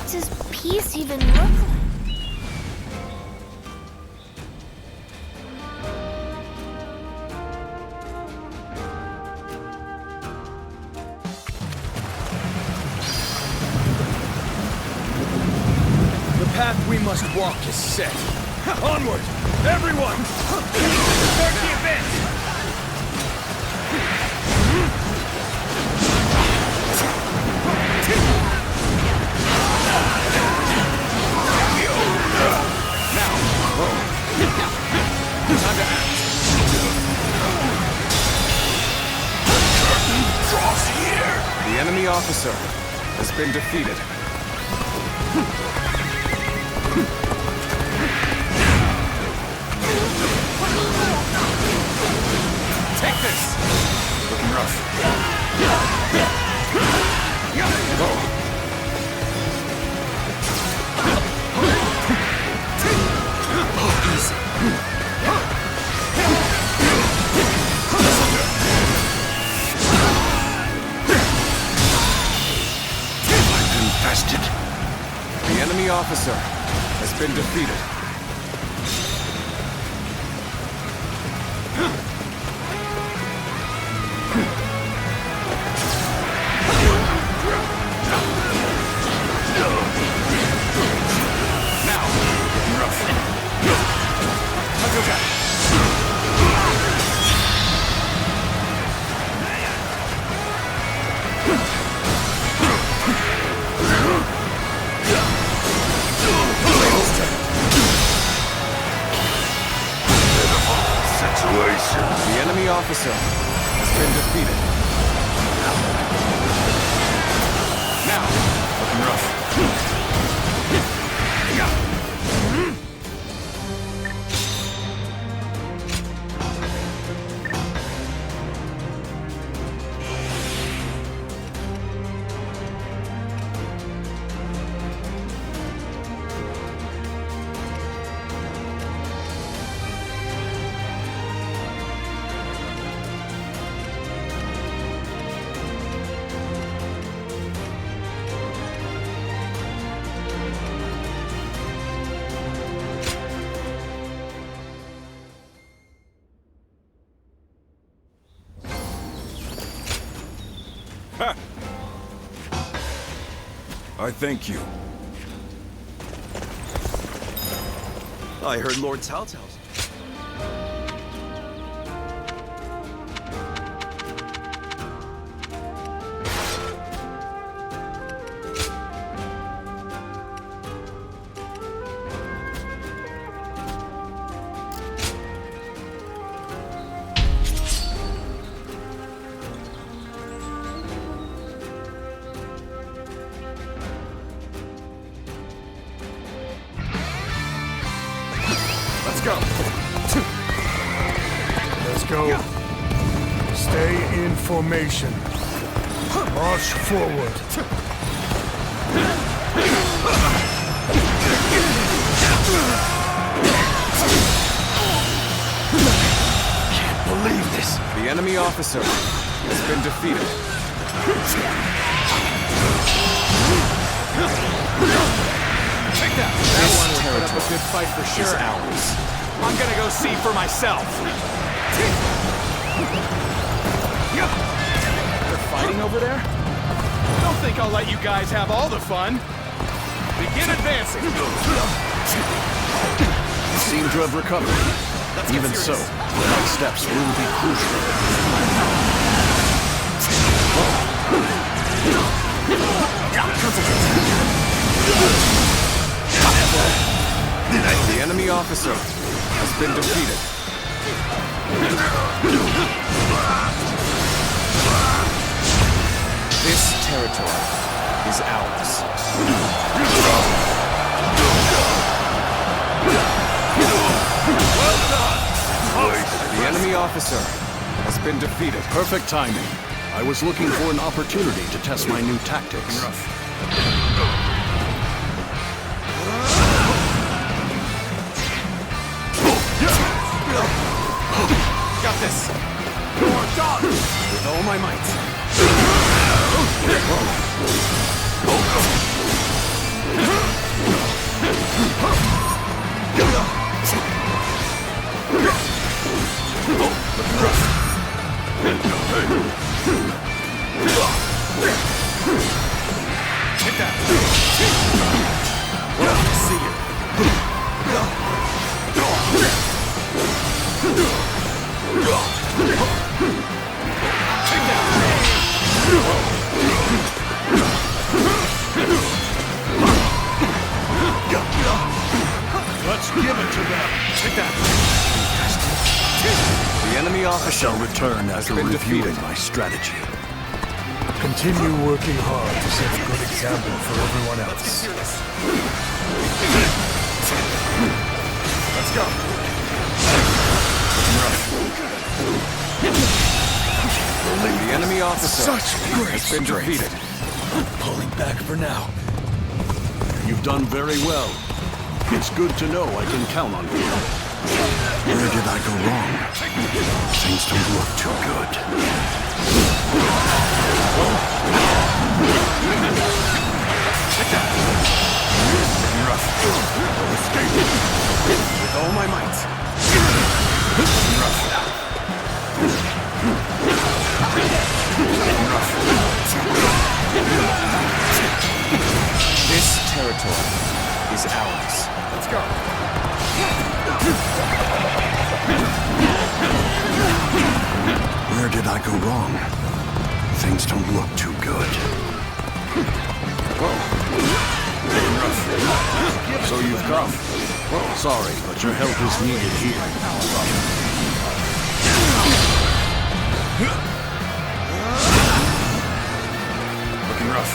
What does peace even look like? The path we must walk is set. Onward, everyone! Start the event! Time to act. Curtain draws here. The enemy officer has been defeated. Take this! Looking rough. Easy. Contested. The enemy officer has been defeated. The enemy officer has been defeated. Now, looking rough. I thank you. I heard Lord Cao Cao's. Go. Let's go. Stay in formation. March forward. Can't believe this. The enemy officer has been defeated. Take that! That one would put up a good fight for sure. Is ours. I'm gonna go see for myself. They're fighting over there? Don't think I'll let you guys have all the fun. Begin advancing. You seem to have recovered. Even so, the next steps will be crucial. The enemy officer has been defeated. This territory is ours. Well done! The enemy officer has been defeated. Perfect timing. I was looking for an opportunity to test my new tactics. Got this! You're done! With all my might. I officer shall return has after been reviewing defeated. my strategy. Continue working hard to set a good example for everyone else. Let's go. The enemy officer Such great has been strength. defeated. Pulling back for now. You've done very well. It's good to know I can count on you. Where did I go wrong? Things don't look too good. With all my might. This territory is ours. Let's go. Where did I go wrong? Things don't look too good. So you've come. Sorry, but your help is needed here. Looking rough.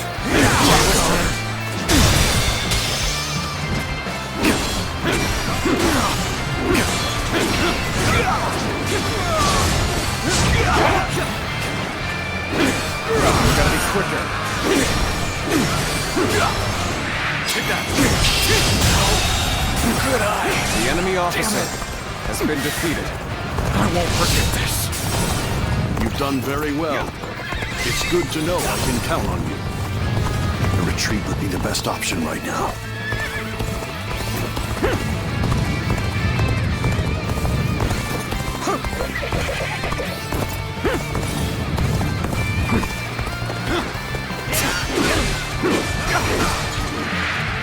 Gotta be quicker. Take that. Good eye. The enemy officer has been defeated. I won't forget this. You've done very well. It's good to know I can count on you. A retreat would be the best option right now.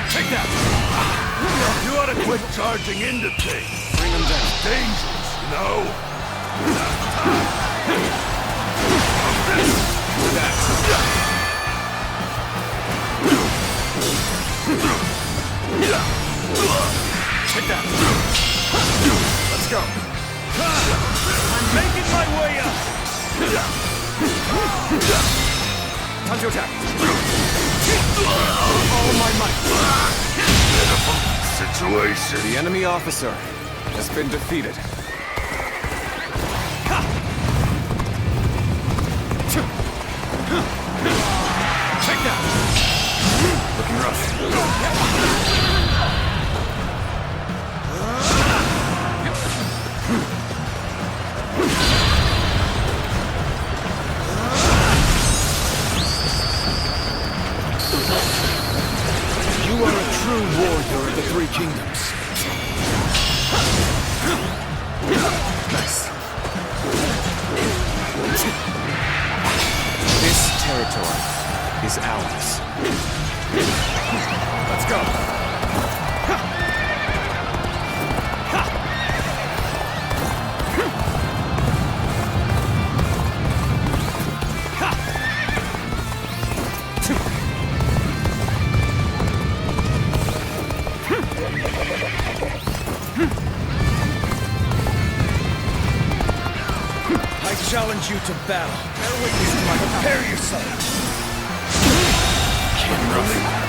Take that. You ought to quit charging into things. Bring him down. Dangerous, you know? Take that. Let's go. I'm making my way up. Time to attack. All my might. Pitiful situation. The enemy officer has been defeated. Take that. Looking rough. You are a true warrior of the Three Kingdoms. Nice. This territory is ours. Let's go. I challenge you to battle. Prepare yourself.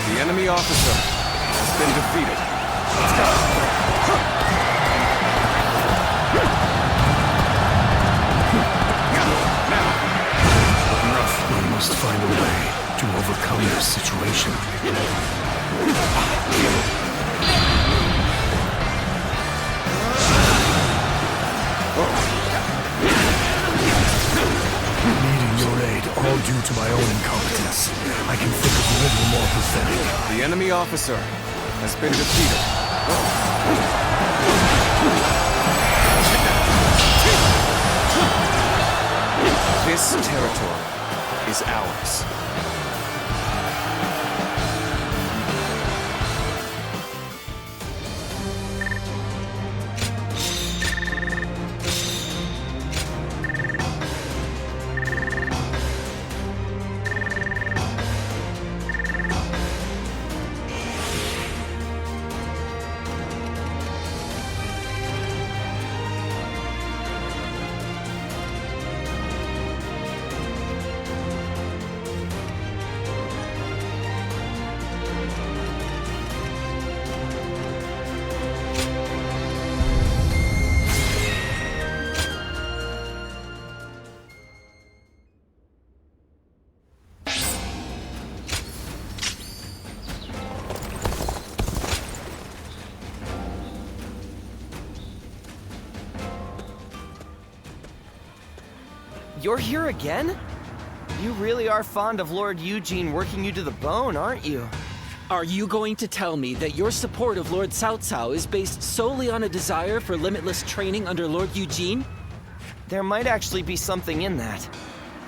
The enemy officer has been defeated. Let's go. We must find a way to overcome this situation. Needing your aid, all due to my own incompetence. I can think of little more pathetic. The enemy officer has been defeated. This territory is ours. You're here again? You really are fond of Lord Eugene working you to the bone, aren't you? Are you going to tell me that your support of Lord Cao Cao is based solely on a desire for limitless training under Lord Eugene? There might actually be something in that.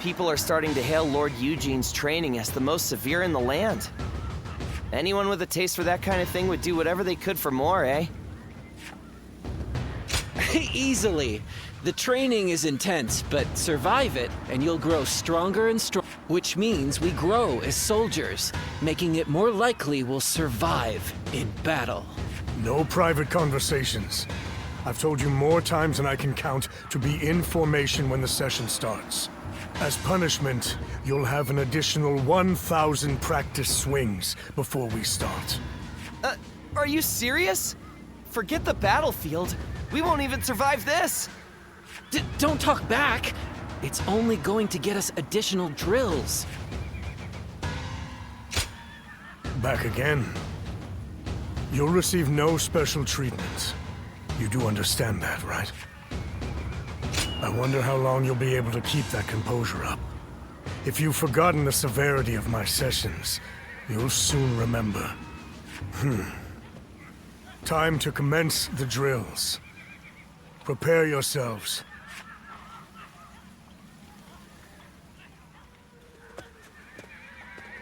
People are starting to hail Lord Eugene's training as the most severe in the land. Anyone with a taste for that kind of thing would do whatever they could for more, eh? Easily. The training is intense, but survive it, and you'll grow stronger and stronger. Which means we grow as soldiers, making it more likely we'll survive in battle. No private conversations. I've told you more times than I can count to be in formation when the session starts. As punishment, you'll have an additional 1,000 practice swings before we start. Are you serious? Forget the battlefield. We won't even survive this. Don't talk back. It's only going to get us additional drills. Back again. You'll receive no special treatment. You do understand that, right? I wonder how long you'll be able to keep that composure up. If you've forgotten the severity of my sessions, you'll soon remember. Time to commence the drills. Prepare yourselves.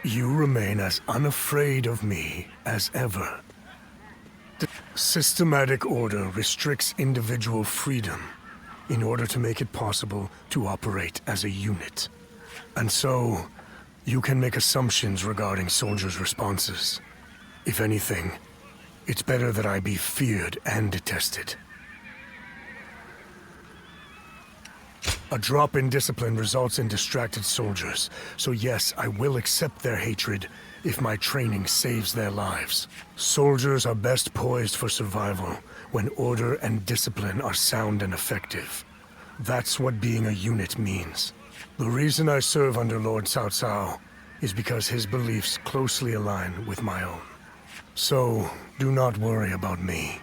You remain as unafraid of me as ever. The systematic order restricts individual freedom in order to make it possible to operate as a unit. And so, you can make assumptions regarding soldiers' responses. If anything, it's better that I be feared and detested. A drop in discipline results in distracted soldiers, so yes, I will accept their hatred if my training saves their lives. Soldiers are best poised for survival when order and discipline are sound and effective. That's what being a unit means. The reason I serve under Lord Cao Cao is because his beliefs closely align with my own. So, do not worry about me.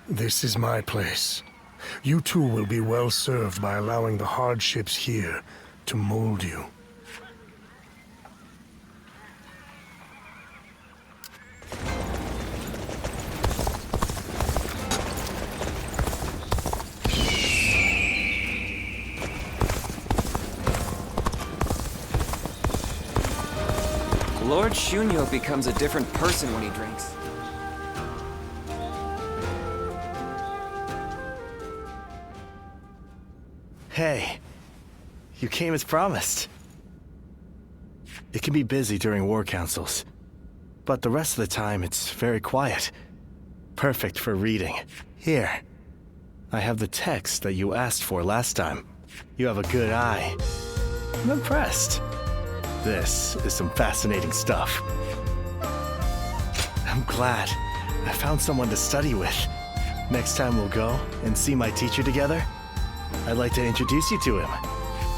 This is my place. You too will be well served by allowing the hardships here to mold you. Lord Shunyo becomes a different person when he drinks. Hey, you came as promised. It can be busy during war councils, but the rest of the time it's very quiet. Perfect for reading. Here, I have the text that you asked for last time. You have a good eye. I'm impressed. This is some fascinating stuff. I'm glad I found someone to study with. Next time we'll go and see my teacher together. I'd like to introduce you to him.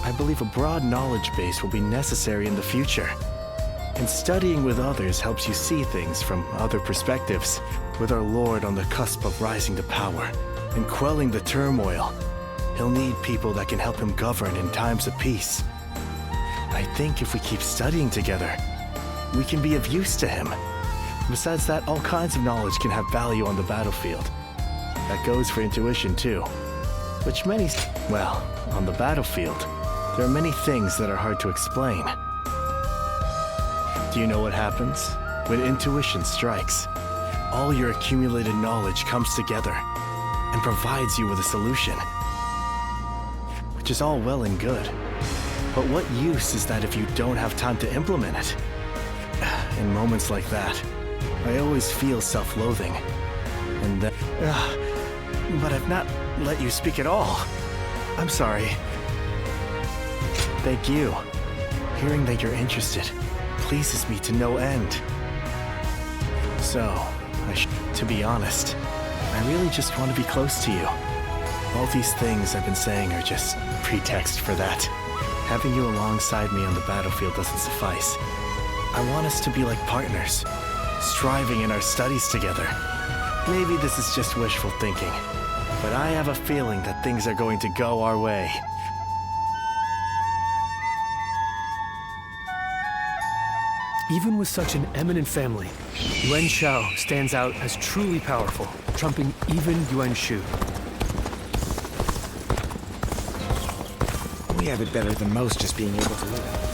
I believe a broad knowledge base will be necessary in the future. And studying with others helps you see things from other perspectives. With our Lord on the cusp of rising to power and quelling the turmoil, he'll need people that can help him govern in times of peace. I think if we keep studying together, we can be of use to him. Besides that, all kinds of knowledge can have value on the battlefield. That goes for intuition too. Which well, on the battlefield, there are many things that are hard to explain. Do you know what happens? When intuition strikes, all your accumulated knowledge comes together and provides you with a solution. Which is all well and good. But what use is that if you don't have time to implement it? In moments like that, I always feel self-loathing. And then... but I've not let you speak at all. I'm sorry. Thank you. Hearing that you're interested pleases me to no end. So, to be honest, I really just want to be close to you. All these things I've been saying are just pretext for that. Having you alongside me on the battlefield doesn't suffice. I want us to be like partners, striving in our studies together. Maybe this is just wishful thinking, but I have a feeling that things are going to go our way. Even with such an eminent family, Yuan Shao stands out as truly powerful, trumping even Yuan Shu. We have it better than most just being able to live.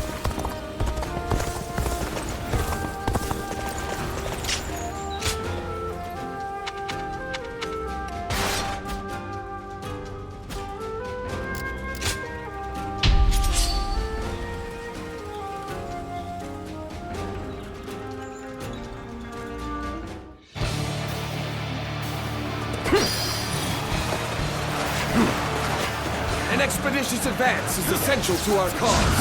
An expeditious advance is essential to our cause.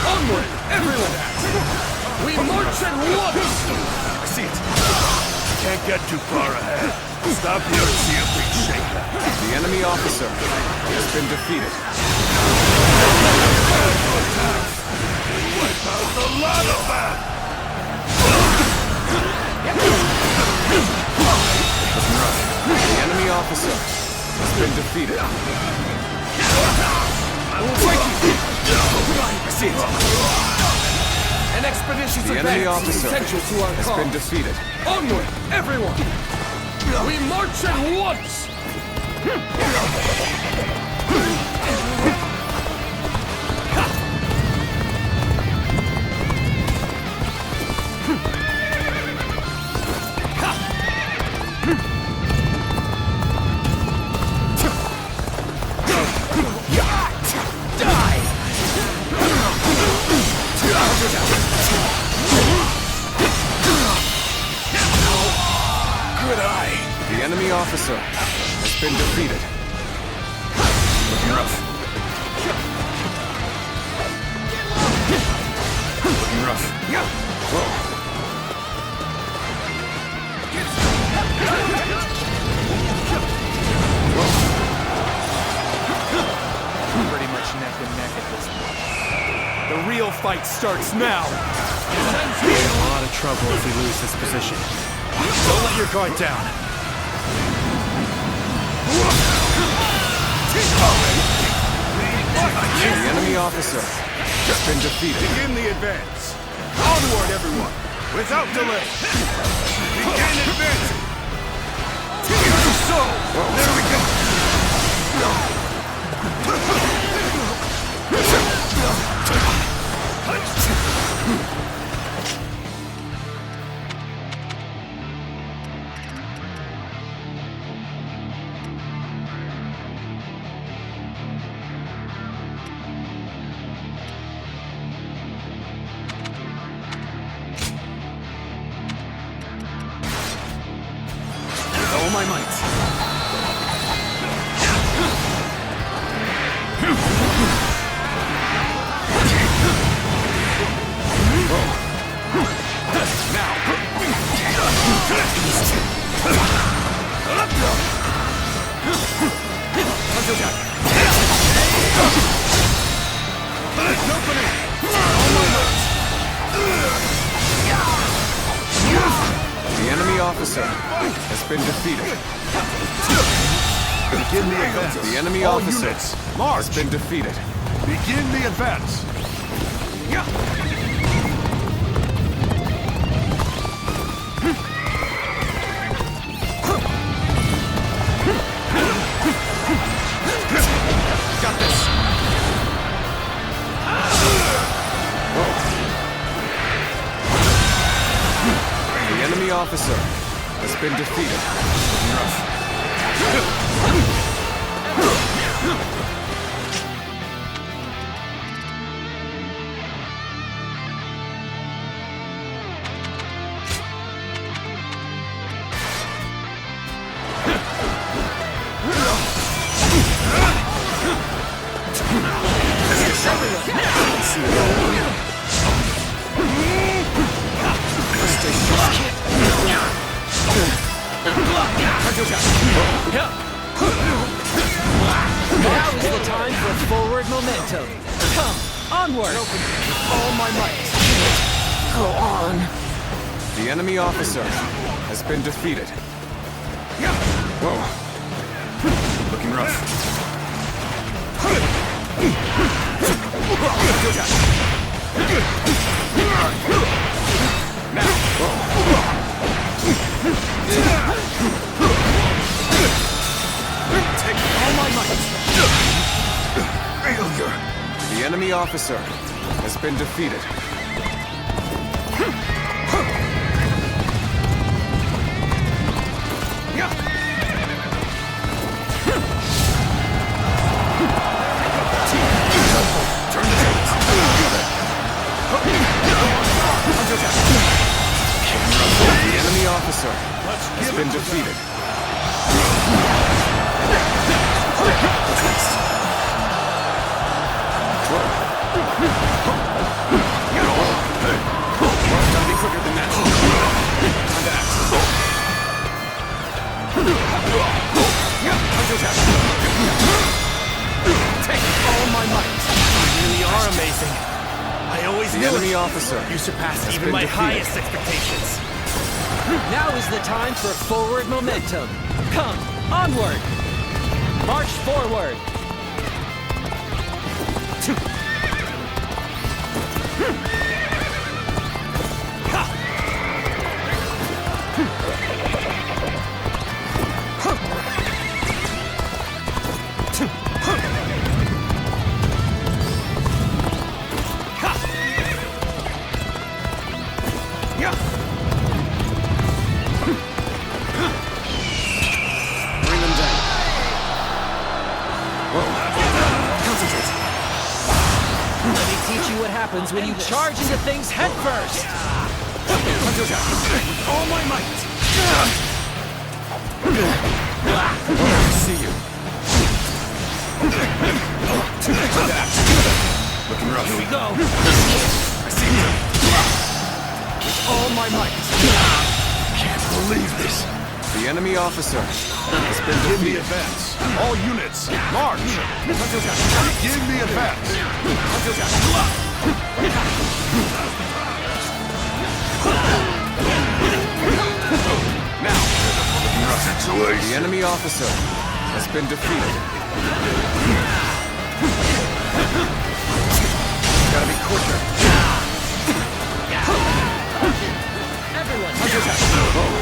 Onward, everyone! We march at once! See it. Can't get too far ahead. Stop here and see if we can shake that. The enemy officer has been defeated. Wipe out the lot of them! The enemy officer has been defeated. I will break you! I see it! An expeditious The enemy advance is officer essential to our has cause. been defeated. Onward, everyone! We march at once! The enemy officer has been defeated. Looking rough. Looking rough. Pretty much neck and neck at this point. The real fight starts now! We're in a lot of trouble if we lose this position. Don't let your guard down. The enemy officer has been defeated. Begin the advance! Onward, everyone! Without delay! Begin advancing! So! There we go! All my might. The enemy officer has been defeated. Begin the advance. The enemy All officer units, has march. been defeated. Begin the advance. Got this! The enemy officer has been defeated. Now is the time for forward momentum. Come, onward! All my might! Go on. The enemy officer has been defeated. Whoa. Looking rough. officer has been defeated. The enemy officer has been defeated. Gotta be quicker than that. Take all my might. You really are amazing. I always The knew enemy it. officer You surpassed has even been my defeated. highest expectations. Now is the time for forward momentum. Come, onward! March forward! Bring them down. Let me teach you what happens when you charge into things head first! All my might. I see you. Looking rough. Here we go. I see you. With all my might. Can't believe this. The enemy officer has been Give me defeated. advance. All units, march. Give me advance. The enemy officer has been defeated. Gotta be quicker. Everyone,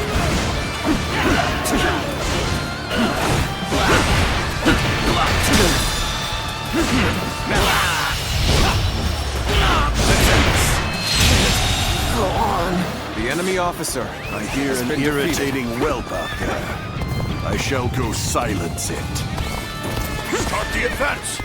The enemy officer I hear has an been defeated. irritating whelp out there. I shall go silence it. Start the advance!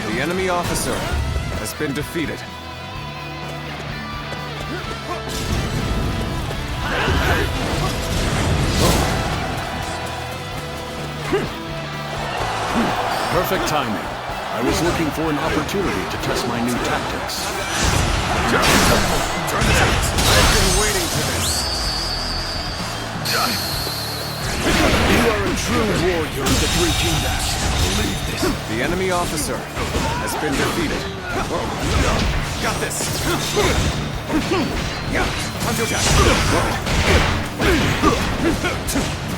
The enemy officer has been defeated. Perfect timing. I was looking for an opportunity to test my new tactics. I've been waiting for this. You are a true warrior of the Three Kingdoms. Believe this. The enemy officer has been defeated. Got this.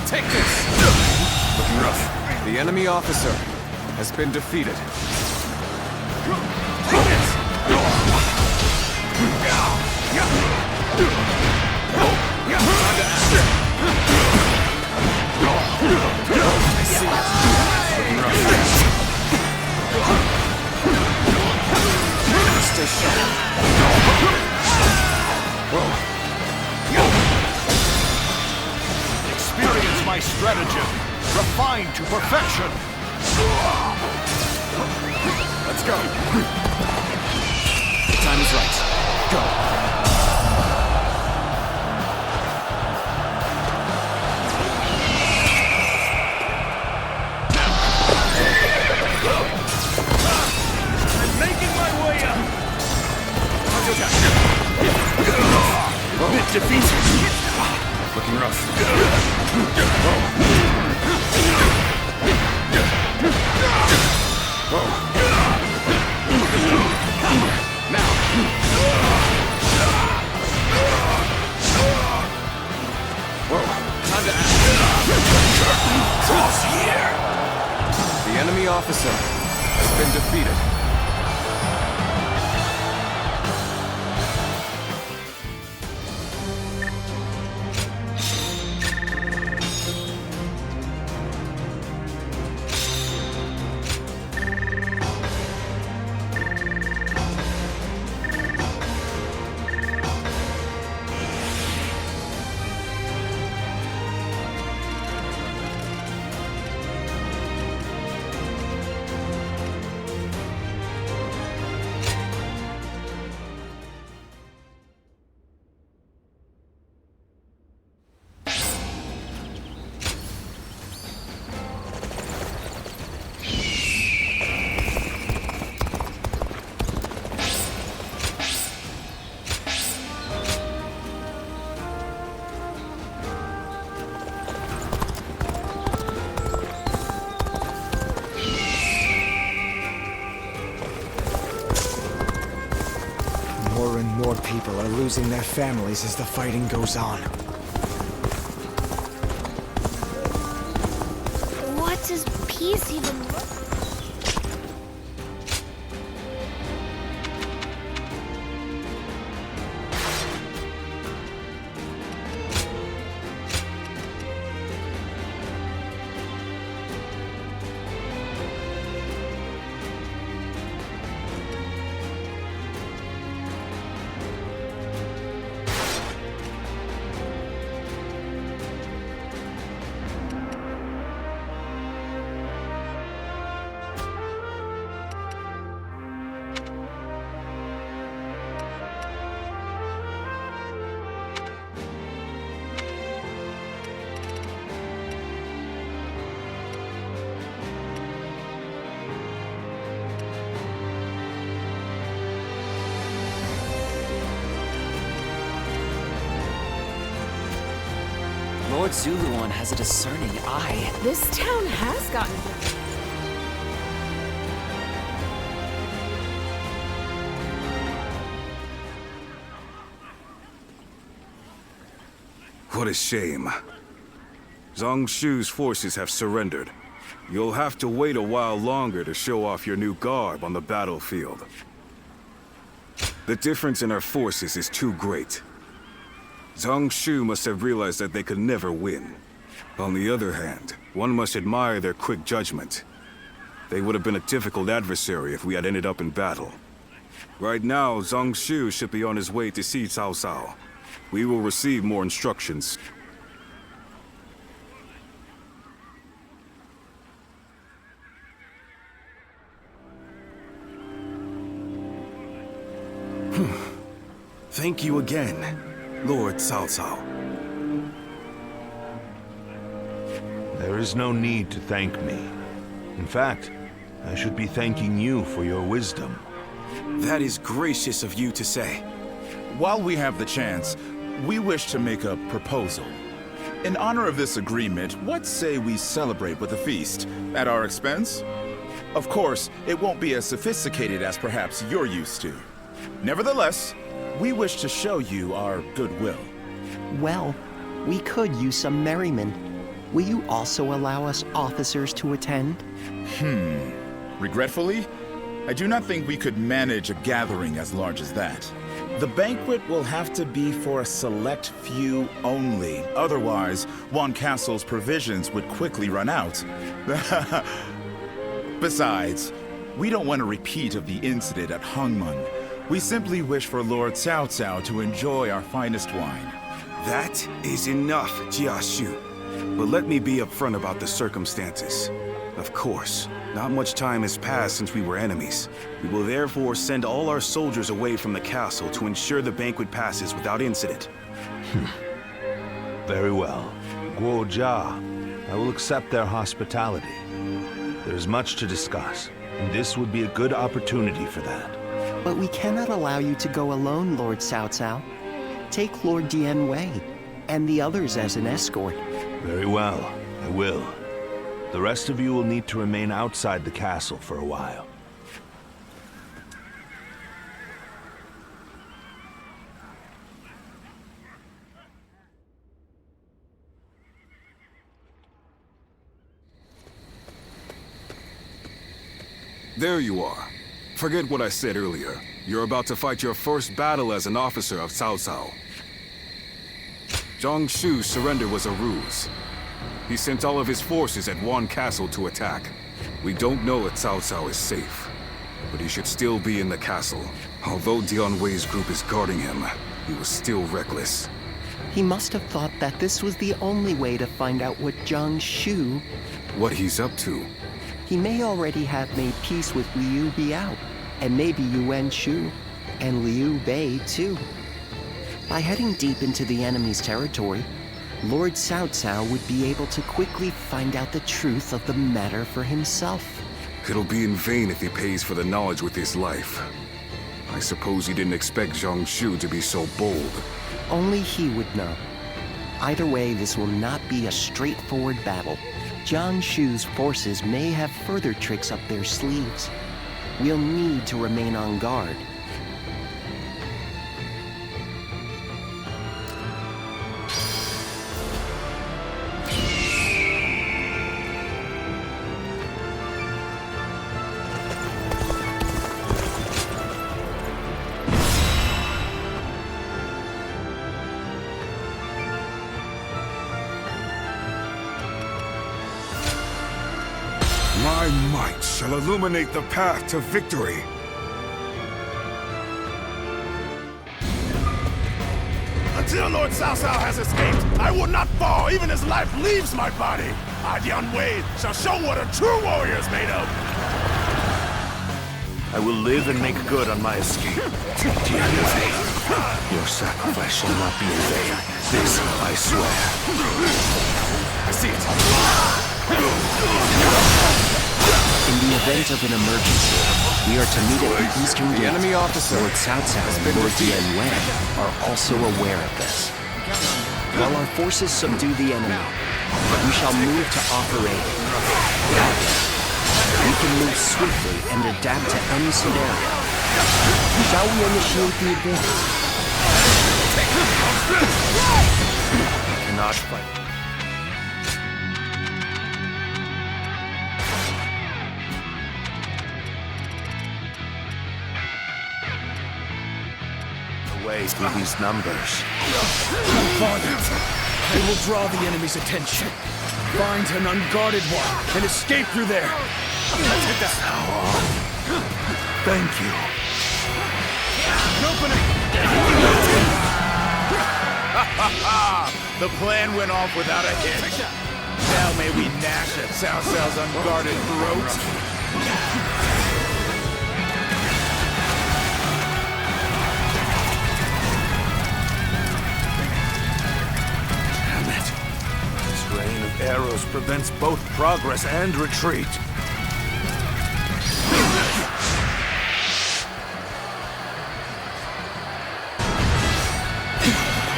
Take this. Looking rough. The enemy officer has been defeated. I see it. Stay sharp. Experience my stratagem, refined to perfection. Let's go. The time is right. Go. Bit defeated. Looking rough. Now. is here! The enemy officer has been defeated. More and more people are losing their families as the fighting goes on. What does peace even look like? Lord Zuluan has a discerning eye. This town has gotten better. What a shame. Zhang Shu's forces have surrendered. You'll have to wait a while longer to show off your new garb on the battlefield. The difference in our forces is too great. Zhang Shu must have realized that they could never win. On the other hand, one must admire their quick judgment. They would have been a difficult adversary if we had ended up in battle. Right now, Zhang Shu should be on his way to see Cao Cao. We will receive more instructions. Thank you again, Lord Cao Cao. There is no need to thank me. In fact, I should be thanking you for your wisdom. That is gracious of you to say. While we have the chance, we wish to make a proposal. In honor of this agreement, what say we celebrate with a feast? At our expense? Of course, it won't be as sophisticated as perhaps you're used to. Nevertheless, we wish to show you our goodwill. Well, we could use some merriment. Will you also allow us officers to attend? Regretfully, I do not think we could manage a gathering as large as that. The banquet will have to be for a select few only. Otherwise, Wan Castle's provisions would quickly run out. Besides, we don't want a repeat of the incident at Hongmeng. We simply wish for Lord Cao Cao to enjoy our finest wine. That is enough, Jia Shu. But let me be upfront about the circumstances. Of course, not much time has passed since we were enemies. We will therefore send all our soldiers away from the castle to ensure the banquet passes without incident. Very well. Guo Jia, I will accept their hospitality. There is much to discuss, and this would be a good opportunity for that. But we cannot allow you to go alone, Lord Cao Cao. Take Lord Dian Wei and the others as an escort. Very well, I will. The rest of you will need to remain outside the castle for a while. There you are. Forget what I said earlier. You're about to fight your first battle as an officer of Cao Cao. Zhang Shu's surrender was a ruse. He sent all of his forces at Wan Castle to attack. We don't know if Cao Cao is safe, but he should still be in the castle. Although Dian Wei's group is guarding him, he was still reckless. He must have thought that this was the only way to find out what Zhang Shu... What he's up to. He may already have made peace with Liu Biao, and maybe Yuan Shu, and Liu Bei too. By heading deep into the enemy's territory, Lord Cao Cao would be able to quickly find out the truth of the matter for himself. It'll be in vain if he pays for the knowledge with his life. I suppose he didn't expect Zhang Shu to be so bold. Only he would know. Either way, this will not be a straightforward battle. Zhang Shu's forces may have further tricks up their sleeves. We'll need to remain on guard. My might shall illuminate the path to victory. Until Lord Cao Cao has escaped, I will not fall even as life leaves my body. I, Dian Wei, shall show what a true warrior is made of. I will live and make good on my escape. Dian Wei, your sacrifice shall not be in vain. This I swear. I see it. In the event of an emergency, we are to meet at the eastern gate. The enemy officer, Lord Cao Cao and Lord Dian Wei, are also aware of this. While our forces subdue the enemy, we shall move to offer aid. We can move swiftly and adapt to any scenario. Shall we initiate the advance? I cannot fight. Through these numbers. Farther. They will draw the enemy's attention. Find an unguarded one and escape through there. Take that. Thank you. Open it. The plan went off without a hitch. Now may we gnash at Cao Cao's unguarded throat. Arrows prevents both progress and retreat.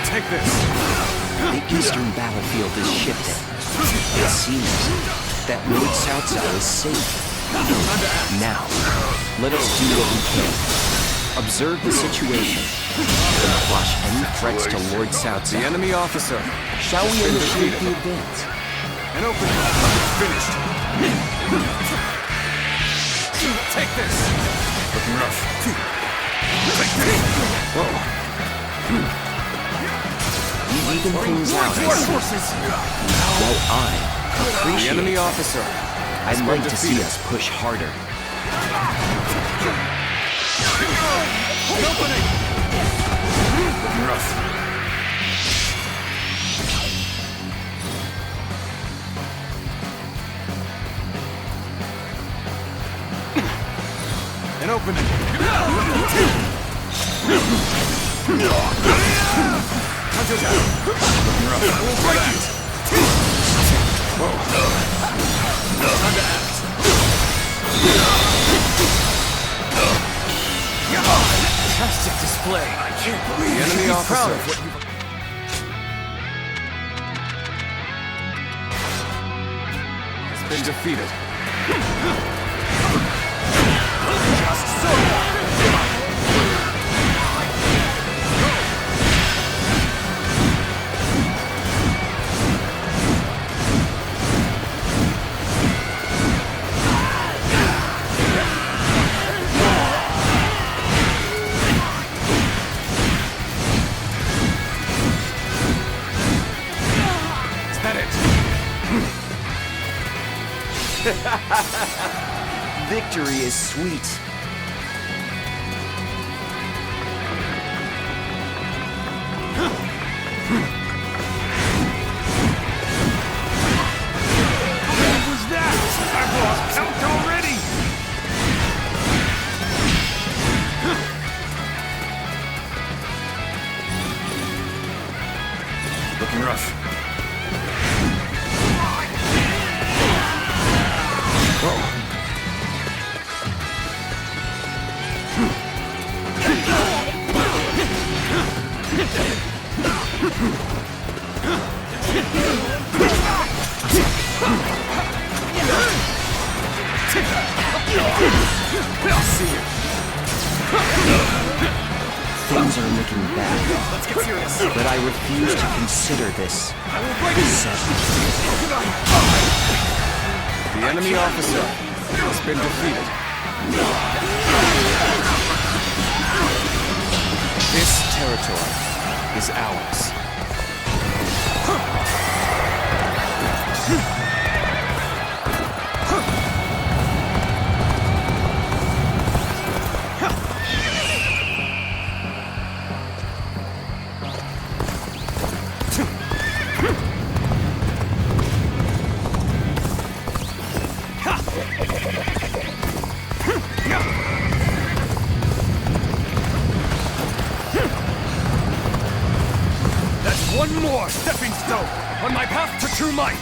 Take this. The eastern battlefield is shifting. It seems that Lord Cao Cao is safe. Now, let us do what we can. Observe the situation and quash any threats to Lord Cao Cao. The enemy officer. Shall we initiate the advance? And open it. Finished. Take this. Looking rough. Take this. Whoa. We even things out. While I appreciate The enemy officer. I'd like to see us push harder. Opening. Looking rough. And open it. Fantastic display. I can't believe the enemy officer. Has been defeated. Just so. Victory is sweet. What was that? I've lost count already! Looking rough. I'll see you. Things are looking bad. Let's get serious. But I refuse to consider this. The enemy officer has been defeated. This territory is ours. One more stepping stone on my path to true might!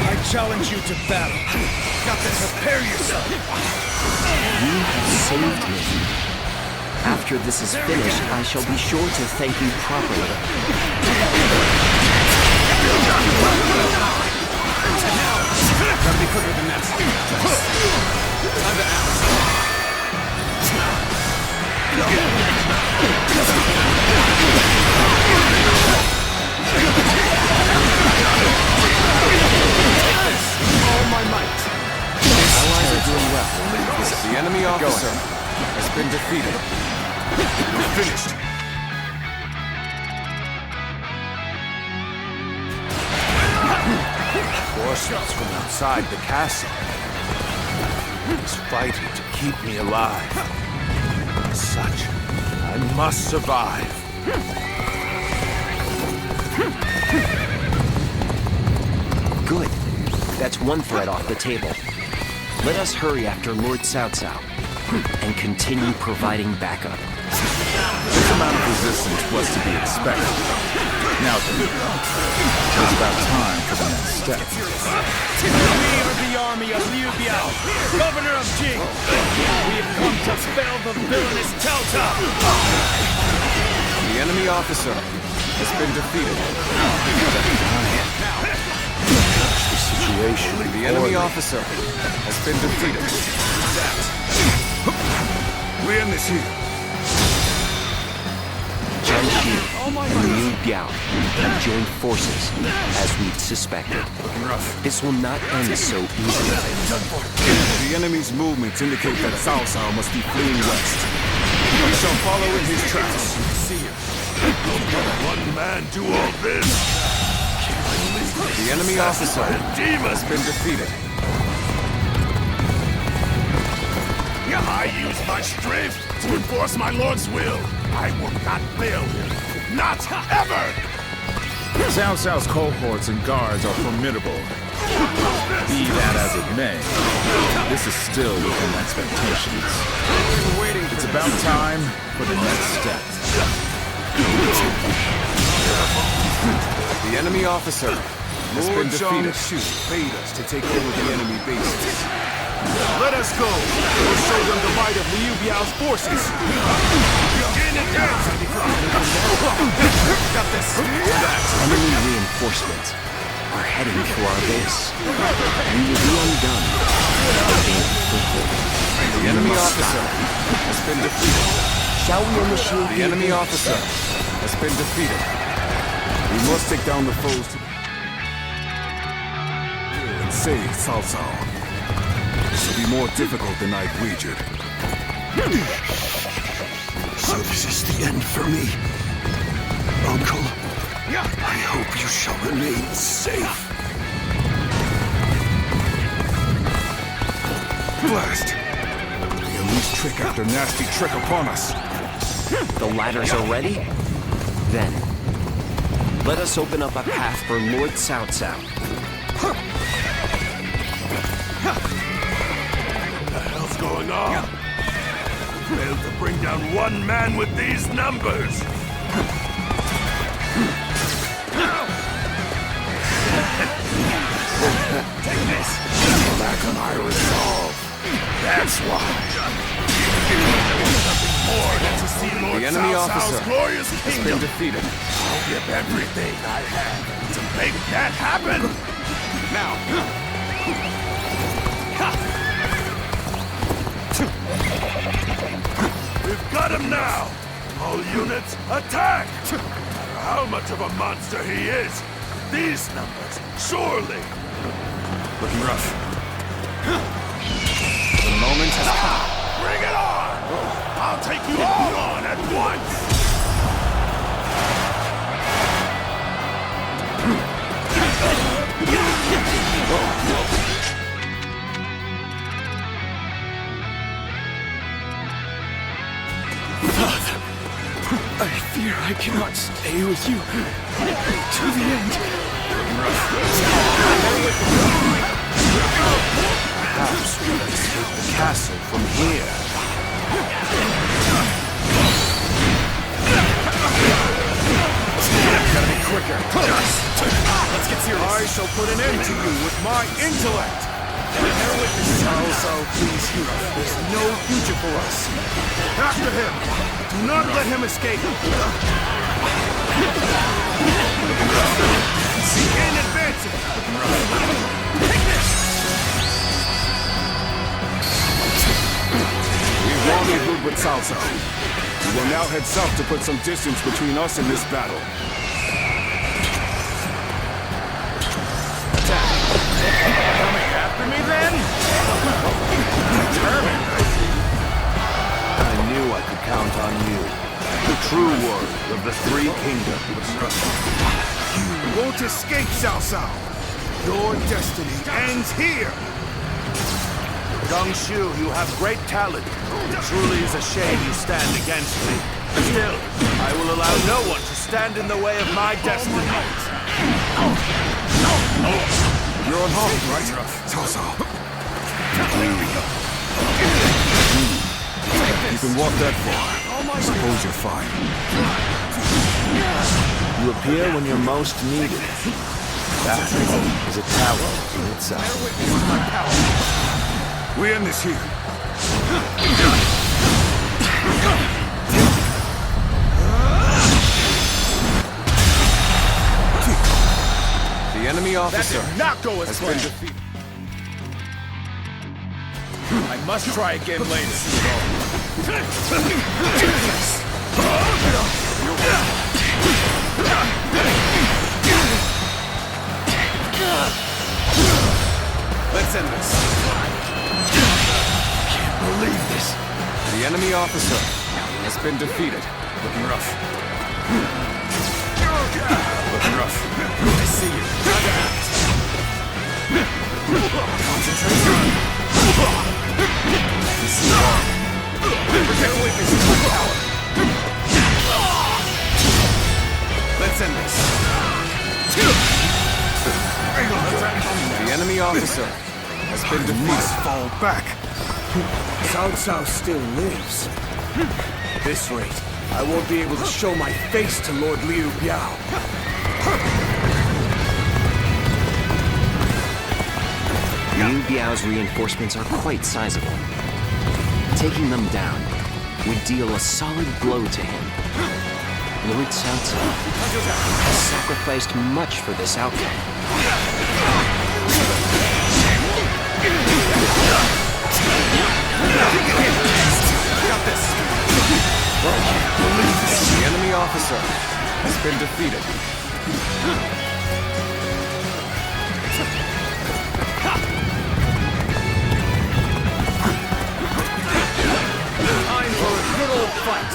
I challenge you to battle. Got to prepare yourself. You have saved me. After this is finished, I shall be sure to thank you properly. Gotta be quicker than that. Time to act. All my might. Allies are doing well. The enemy officer has been defeated. We're finished. Forces from outside the castle. He's fighting to keep me alive. As such, I must survive. Good. That's one threat off the table. Let us hurry after Lord Cao Cao and continue providing backup. This amount of resistance was to be expected. Now then, it's about time for the next step. We are the army of Liu Biao, governor of Jing. We have come to spell the villainous Cao Cao. The enemy officer has been defeated. The situation. The enemy officer has been defeated. We end this here. Zhang Xi and Liu Biao have joined forces, as we'd suspected. This will not end so easily. The enemy's movements indicate that Cao Cao must be fleeing west. We shall follow in his tracks. See you. One man do all this? The enemy officer has been defeated. I use my strength to enforce my lord's will. I will not fail him. Not ever! Cao Cao's cohorts and guards are formidable. Be that as it may, this is still within expectations. It's about time for the next step. The enemy officer has been defeated. Bade us to take over the enemy bases. Let us go. We'll show them the might of Liu Biao's forces. Got this. Enemy reinforcements are heading for our base. We will be undone. The enemy officer has been defeated. Shall we initiate The enemy officer has been defeated. We must take down the foes and save Cao Cao. This will be more difficult than I'd wagered. So this is the end for me. Uncle, I hope you shall remain safe. Blast! They unleash trick after nasty trick upon us. The ladders are ready? Then, let us open up a path for Lord Cao Cao. What the hell's going on? Failed to bring down one man with these numbers! Take this! Lack of my resolve. That's why. Nothing more than to see Lord The enemy Cao officer Cao's glorious has kingdom. been defeated. I'll give everything I have to make that happen. Now. We've got him now. All units, attack! No matter how much of a monster he is, these numbers, surely. Looking rough. The moment has come. Bring it on! I'll take you all on at once! Father, I fear I cannot stay with you to the end. Perhaps we can escape the castle from here. Gotta be quicker. Let's get serious. I shall put an end to you with my intellect. Cao Cao, please hear. There's no future for us. After him. Do not let him escape. Begin advancing. Take this. We've rendezvoused with Cao Cao. We will now head south to put some distance between us and this battle. Coming after me then? Determined. I knew I could count on you. The true word of the Three Kingdoms. You won't escape, Cao Cao. Your destiny ends here. Shu, you have great talent. It truly is a shame you stand against me. Still, I will allow no one to stand in the way of my destiny. You're unharmed, right? Cao Cao. You can walk that far. I suppose you're fine. You appear when you're most needed. That is a talent in itself. We end this here. The enemy officer That did not go as has been planned. defeated. I must try again later. Let's end this. Can't believe this. The enemy officer has been defeated. Looking rough. Looking rough. I see you. Concentrate. Prepare witnesses to my power. Let's end this. The enemy officer has been You defeated. must fall back. Cao Cao still lives. At this rate, I won't be able to show my face to Lord Liu Biao. Liu Biao's reinforcements are quite sizable. Taking them down would deal a solid blow to him. Lord Cao Cao has sacrificed much for this outcome. Got this. officer has been defeated. Time for a good old fight.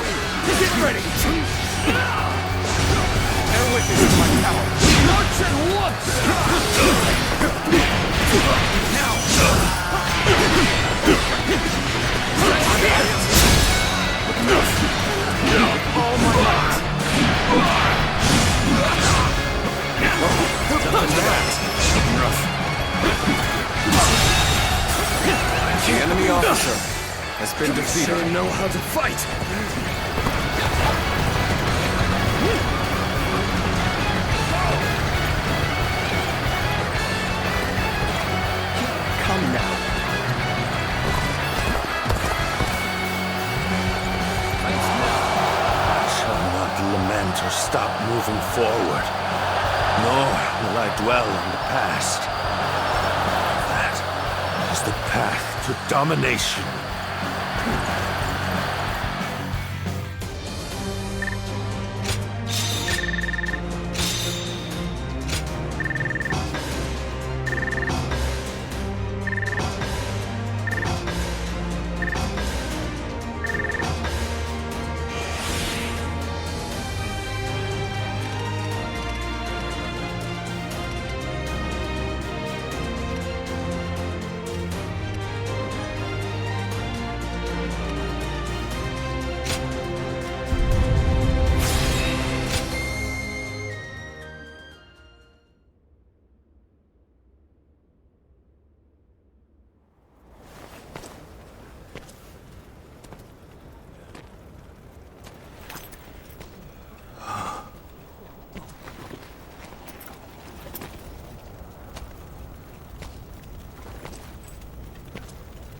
Get ready. Bear witness to my power. March at once. Now. All my might. The enemy officer has been defeated. Sure know how to fight. Come now. I shall not lament or stop moving forward, nor will I dwell on the past. That is the path to domination.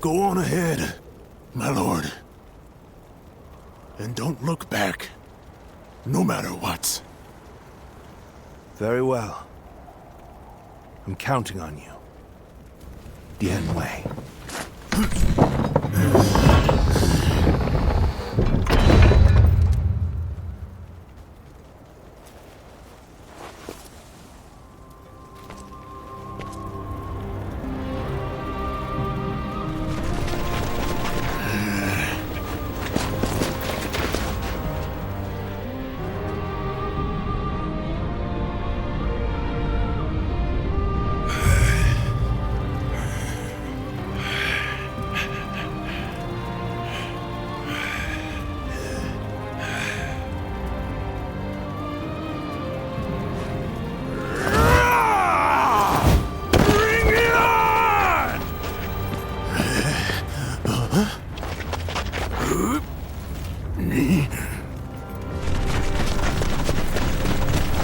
Go on ahead, my lord. And don't look back, no matter what. Very well. I'm counting on you. Dian Wei.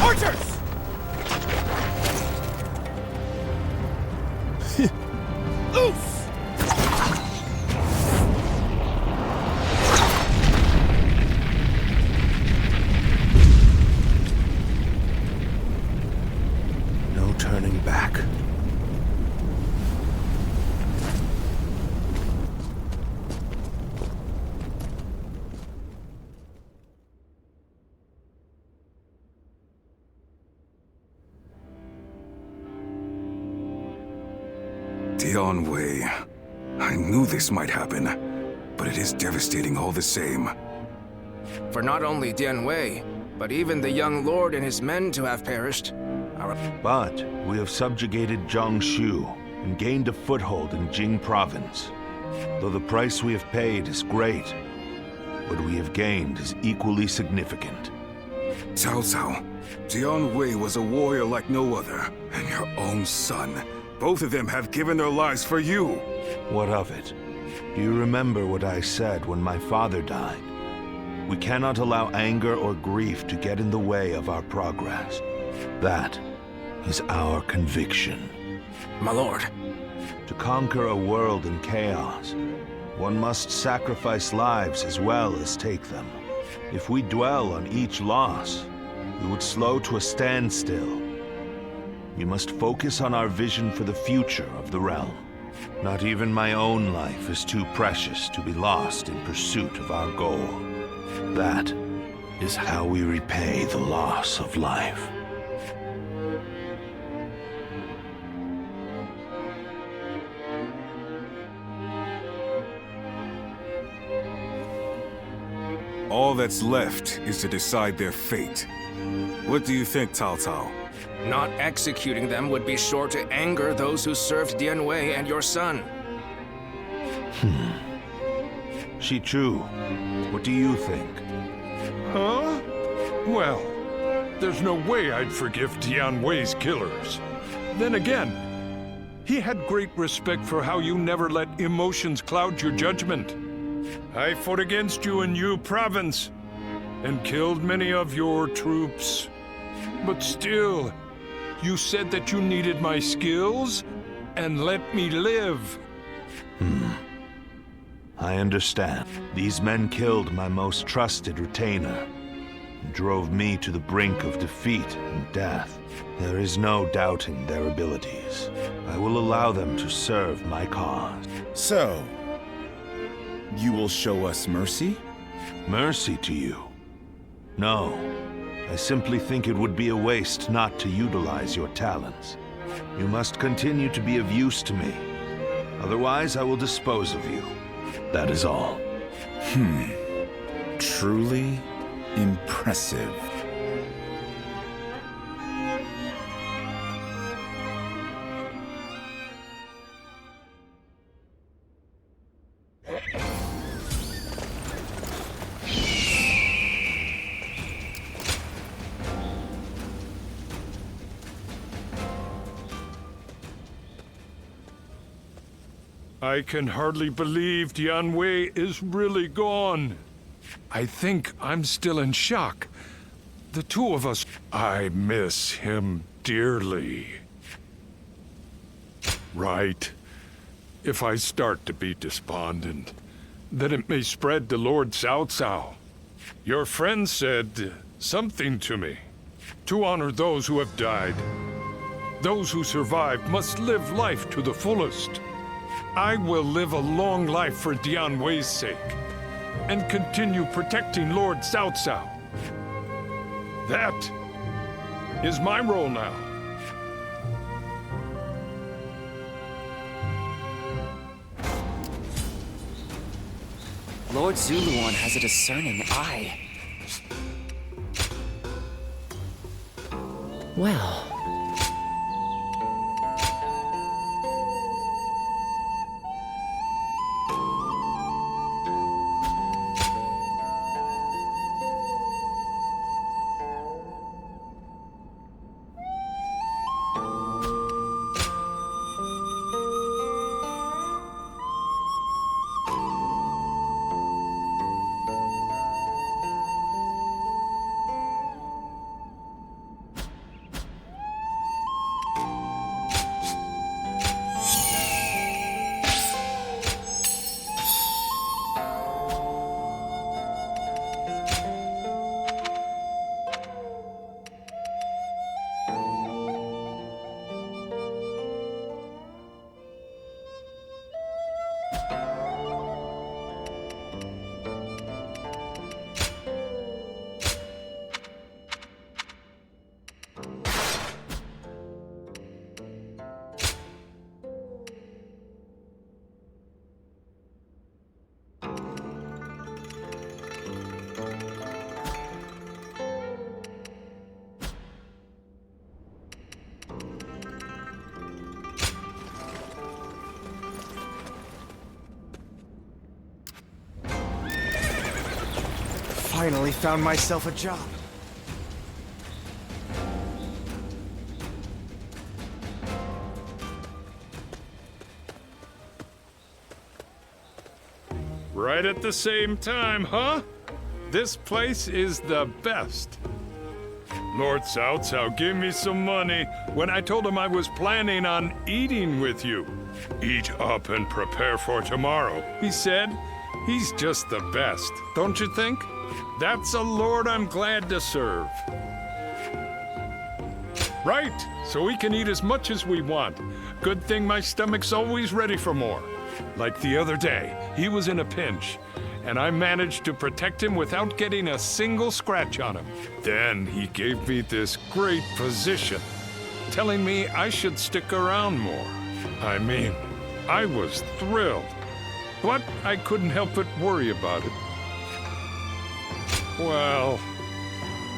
Archers! Loose! No turning back. Dian Wei. I knew this might happen, but it is devastating all the same. For not only Dian Wei, but even the young lord and his men to have perished. But we have subjugated Jiangsu and gained a foothold in Jing province. Though the price we have paid is great, what we have gained is equally significant. Cao Cao, Dian Wei was a warrior like no other, and your own son. Both of them have given their lives for you. What of it? Do you remember what I said when my father died? We cannot allow anger or grief to get in the way of our progress. That is our conviction. My lord. To conquer a world in chaos, one must sacrifice lives as well as take them. If we dwell on each loss, we would slow to a standstill. We must focus on our vision for the future of the realm. Not even my own life is too precious to be lost in pursuit of our goal. That is how we repay the loss of life. All that's left is to decide their fate. What do you think, Cao Cao? Not executing them would be sure to anger those who served Dian Wei and your son. Shichu, what do you think? Huh? Well, there's no way I'd forgive Dian Wei's killers. Then again, he had great respect for how you never let emotions cloud your judgment. I fought against you in Yu province and killed many of your troops. But still, you said that you needed my skills and let me live. I understand. These men killed my most trusted retainer and drove me to the brink of defeat and death. There is no doubting their abilities. I will allow them to serve my cause. So, you will show us mercy? Mercy to you? No. I simply think it would be a waste not to utilize your talents. You must continue to be of use to me. Otherwise, I will dispose of you. That is all. Truly impressive. I can hardly believe Dian Wei is really gone. I think I'm still in shock. The two of us, I miss him dearly. Right. If I start to be despondent, then it may spread to Lord Cao Cao. Your friend said something to me. To honor those who have died. Those who survived must live life to the fullest. I will live a long life for Dian Wei's sake, and continue protecting Lord Cao Cao. That is my role now. Lord Zuluan has a discerning eye. Well... Finally found myself a job. Right at the same time, huh? This place is the best. Lord Cao Cao gave me some money when I told him I was planning on eating with you. Eat up and prepare for tomorrow, he said. He's just the best, don't you think? That's a lord I'm glad to serve. Right, so we can eat as much as we want. Good thing my stomach's always ready for more. Like the other day, he was in a pinch, and I managed to protect him without getting a single scratch on him. Then he gave me this great position, telling me I should stick around more. I mean, I was thrilled, but I couldn't help but worry about it. Well,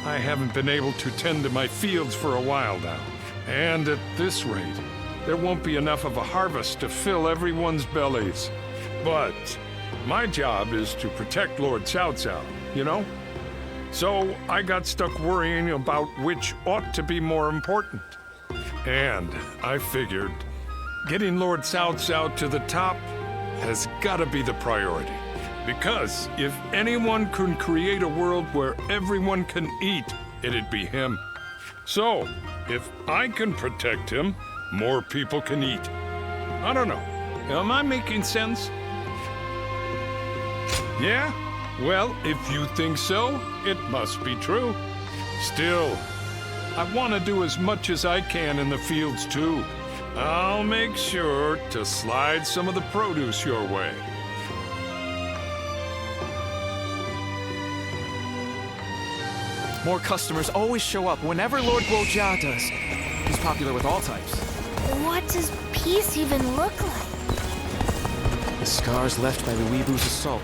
I haven't been able to tend to my fields for a while now. And at this rate, there won't be enough of a harvest to fill everyone's bellies. But my job is to protect Lord Cao Cao, you know? So I got stuck worrying about which ought to be more important. And I figured getting Lord Cao Cao to the top has got to be the priority. Because if anyone can create a world where everyone can eat, it'd be him. So, if I can protect him, more people can eat. I don't know. Am I making sense? Yeah? Well, if you think so, it must be true. Still, I want to do as much as I can in the fields too. I'll make sure to slide some of the produce your way. More customers always show up whenever Lord Guojia does. He's popular with all types. What does peace even look like? The scars left by the Weebu's assault.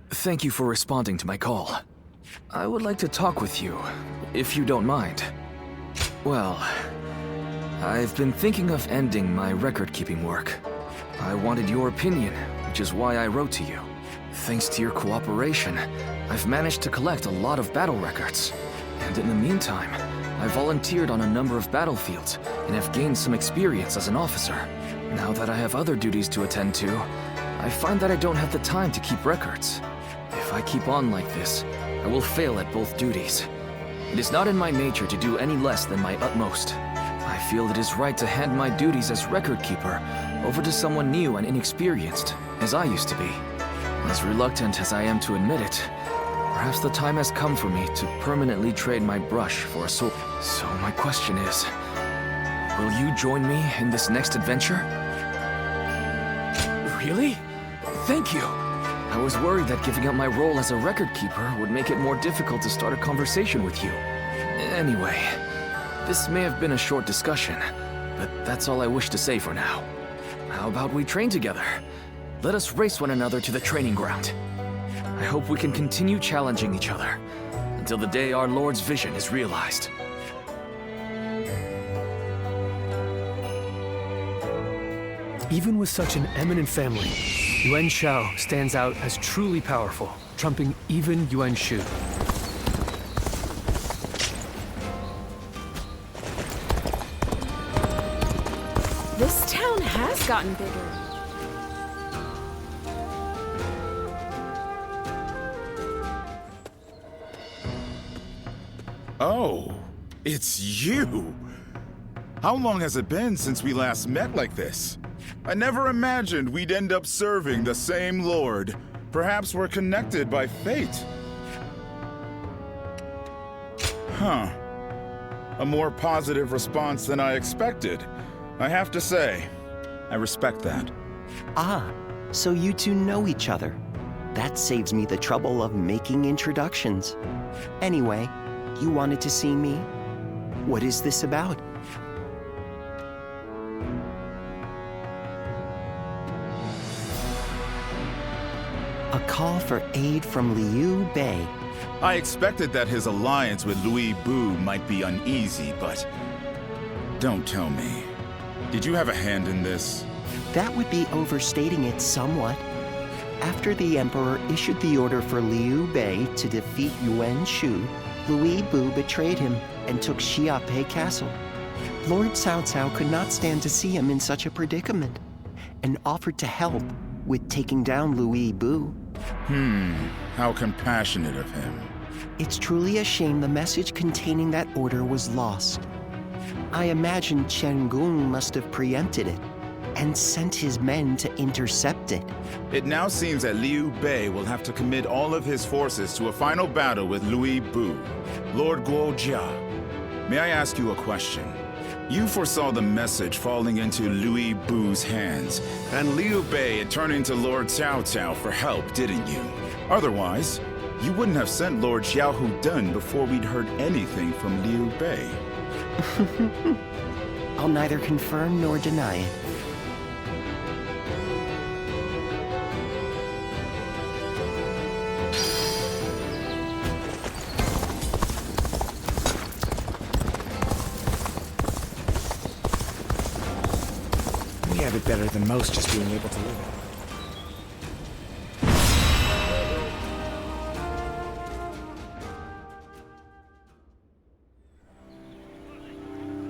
Thank you for responding to my call. I would like to talk with you, if you don't mind. Well, I've been thinking of ending my record-keeping work. I wanted your opinion, which is why I wrote to you. Thanks to your cooperation, I've managed to collect a lot of battle records. And in the meantime, I volunteered on a number of battlefields and have gained some experience as an officer. Now that I have other duties to attend to, I find that I don't have the time to keep records. If I keep on like this, I will fail at both duties. It is not in my nature to do any less than my utmost. I feel it is right to hand my duties as record keeper over to someone new and inexperienced, as I used to be. As reluctant as I am to admit it, perhaps the time has come for me to permanently trade my brush for a sword. So my question is, will you join me in this next adventure? Really? Thank you! I was worried that giving up my role as a record keeper would make it more difficult to start a conversation with you. Anyway, this may have been a short discussion, but that's all I wish to say for now. How about we train together? Let us race one another to the training ground. I hope we can continue challenging each other until the day our Lord's vision is realized. Even with such an eminent family, Yuan Shao stands out as truly powerful, trumping even Yuan Shu. This town has gotten bigger. Oh, it's you! How long has it been since we last met like this? I never imagined we'd end up serving the same Lord. Perhaps we're connected by fate. Huh. A more positive response than I expected. I have to say, I respect that. Ah, so you two know each other. That saves me the trouble of making introductions. Anyway, you wanted to see me? What is this about? A call for aid from Liu Bei. I expected that his alliance with Liu Bu might be uneasy, but don't tell me. Did you have a hand in this? That would be overstating it somewhat. After the Emperor issued the order for Liu Bei to defeat Yuan Shu, Liu Bu betrayed him and took Xiaopei Castle. Lord Cao Cao could not stand to see him in such a predicament and offered to help with taking down Liu Bu. How compassionate of him. It's truly a shame the message containing that order was lost. I imagine Chen Gong must have preempted it and sent his men to intercept it. It now seems that Liu Bei will have to commit all of his forces to a final battle with Liu Bu. Lord Guojia, may I ask you a question? You foresaw the message falling into Liu Bu's hands, and Liu Bei turning to Lord Cao Cao for help, didn't you? Otherwise, you wouldn't have sent Lord Xiahou Dun before we'd heard anything from Liu Bei. I'll neither confirm nor deny it. We have it better than most just being able to live it.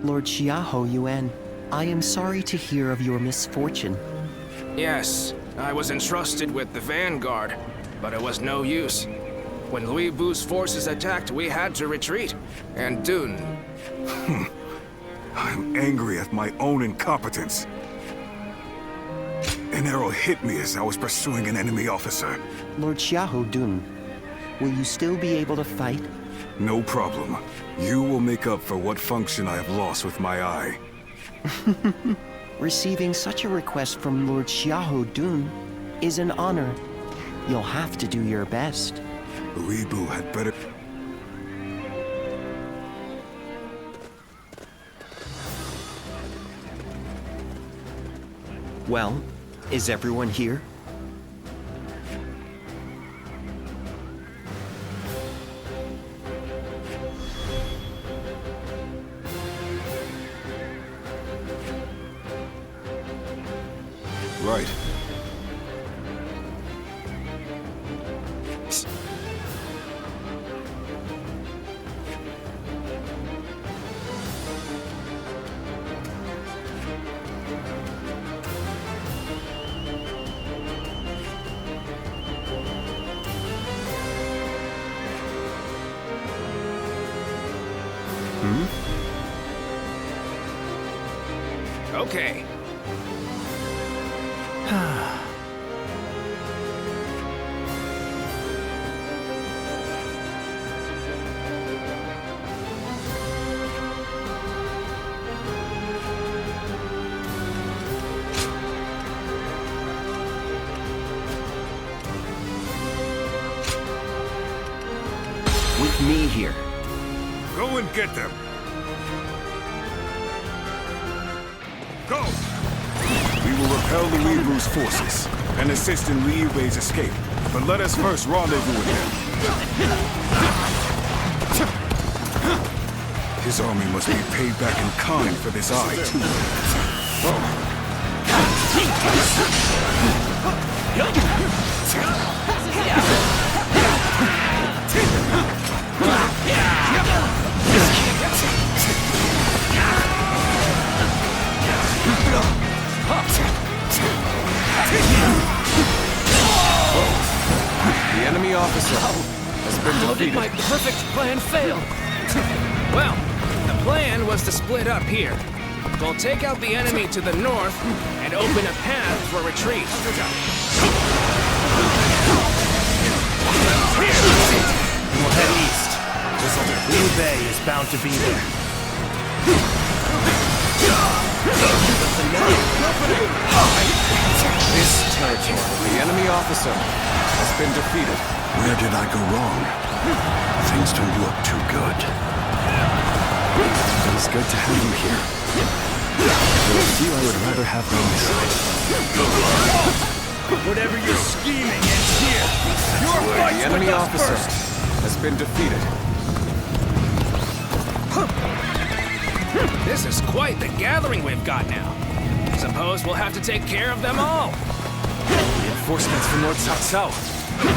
Lord Xiahou Yuan, I am sorry to hear of your misfortune. Yes, I was entrusted with the vanguard, but it was no use. When Liu Bu's forces attacked, we had to retreat. And Dun... I'm angry at my own incompetence. An arrow hit me as I was pursuing an enemy officer. Lord Xiahou Dun, will you still be able to fight? No problem. You will make up for what function I have lost with my eye. Receiving such a request from Lord Xiahou Dun is an honor. You'll have to do your best. Liu Bu had better... Well, is everyone here? Right. Okay. With me here. Go and get them. Go! We will repel Liu Bu's forces and assist in Liu Bei's escape. But let us first rendezvous with him. His army must be paid back in kind for this eye, too. The enemy officer has been How did defeated. my perfect plan fail? Well, the plan was to split up here. We'll take out the enemy to the north and open a path for retreat. We'll head east. Liu Bei is bound to be there. This territory, the enemy officer has been defeated. Where did I go wrong? Things don't look too good. It is good to have you here. There are few I would rather have by my side. Whatever you're scheming ends here. Your fight's The enemy with us officer first. has been defeated. This is quite the gathering we've got now. Suppose we'll have to take care of them all. Reinforcements from Lord Cao Cao.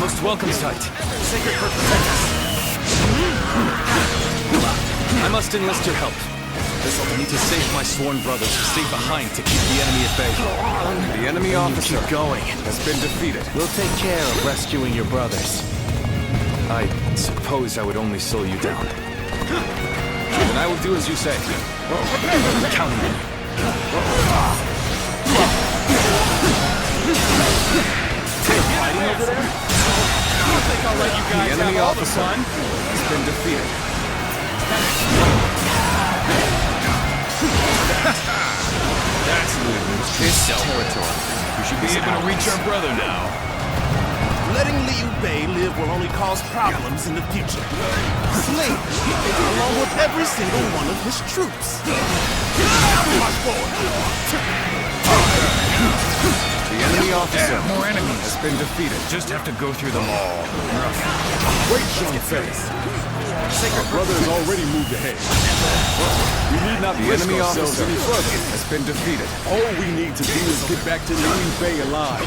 Most welcome sight. Sacred Earth protect us. I must enlist your help. I need to save my sworn brothers who stayed behind to keep the enemy at bay. The enemy officer Keep going. has been defeated. We'll take care of rescuing your brothers. I suppose I would only slow you down. Then I will do as you say. Count on me. Fighting over there? I don't think I'll let you The guys enemy have all the officer has been defeated. That's good news. This territory. We should be able to reach our brother now. Letting Liu Bei live will only cause problems in the future. Slay him, along with every single one of his troops. March forward. The enemy officer More enemies has been defeated. Just have to go through them all. Wait, Zhang Fei. Our brother has already moved ahead. We need not The risk enemy ourselves officer any further. has been defeated. All we need to do is get back to Liu Bei alive.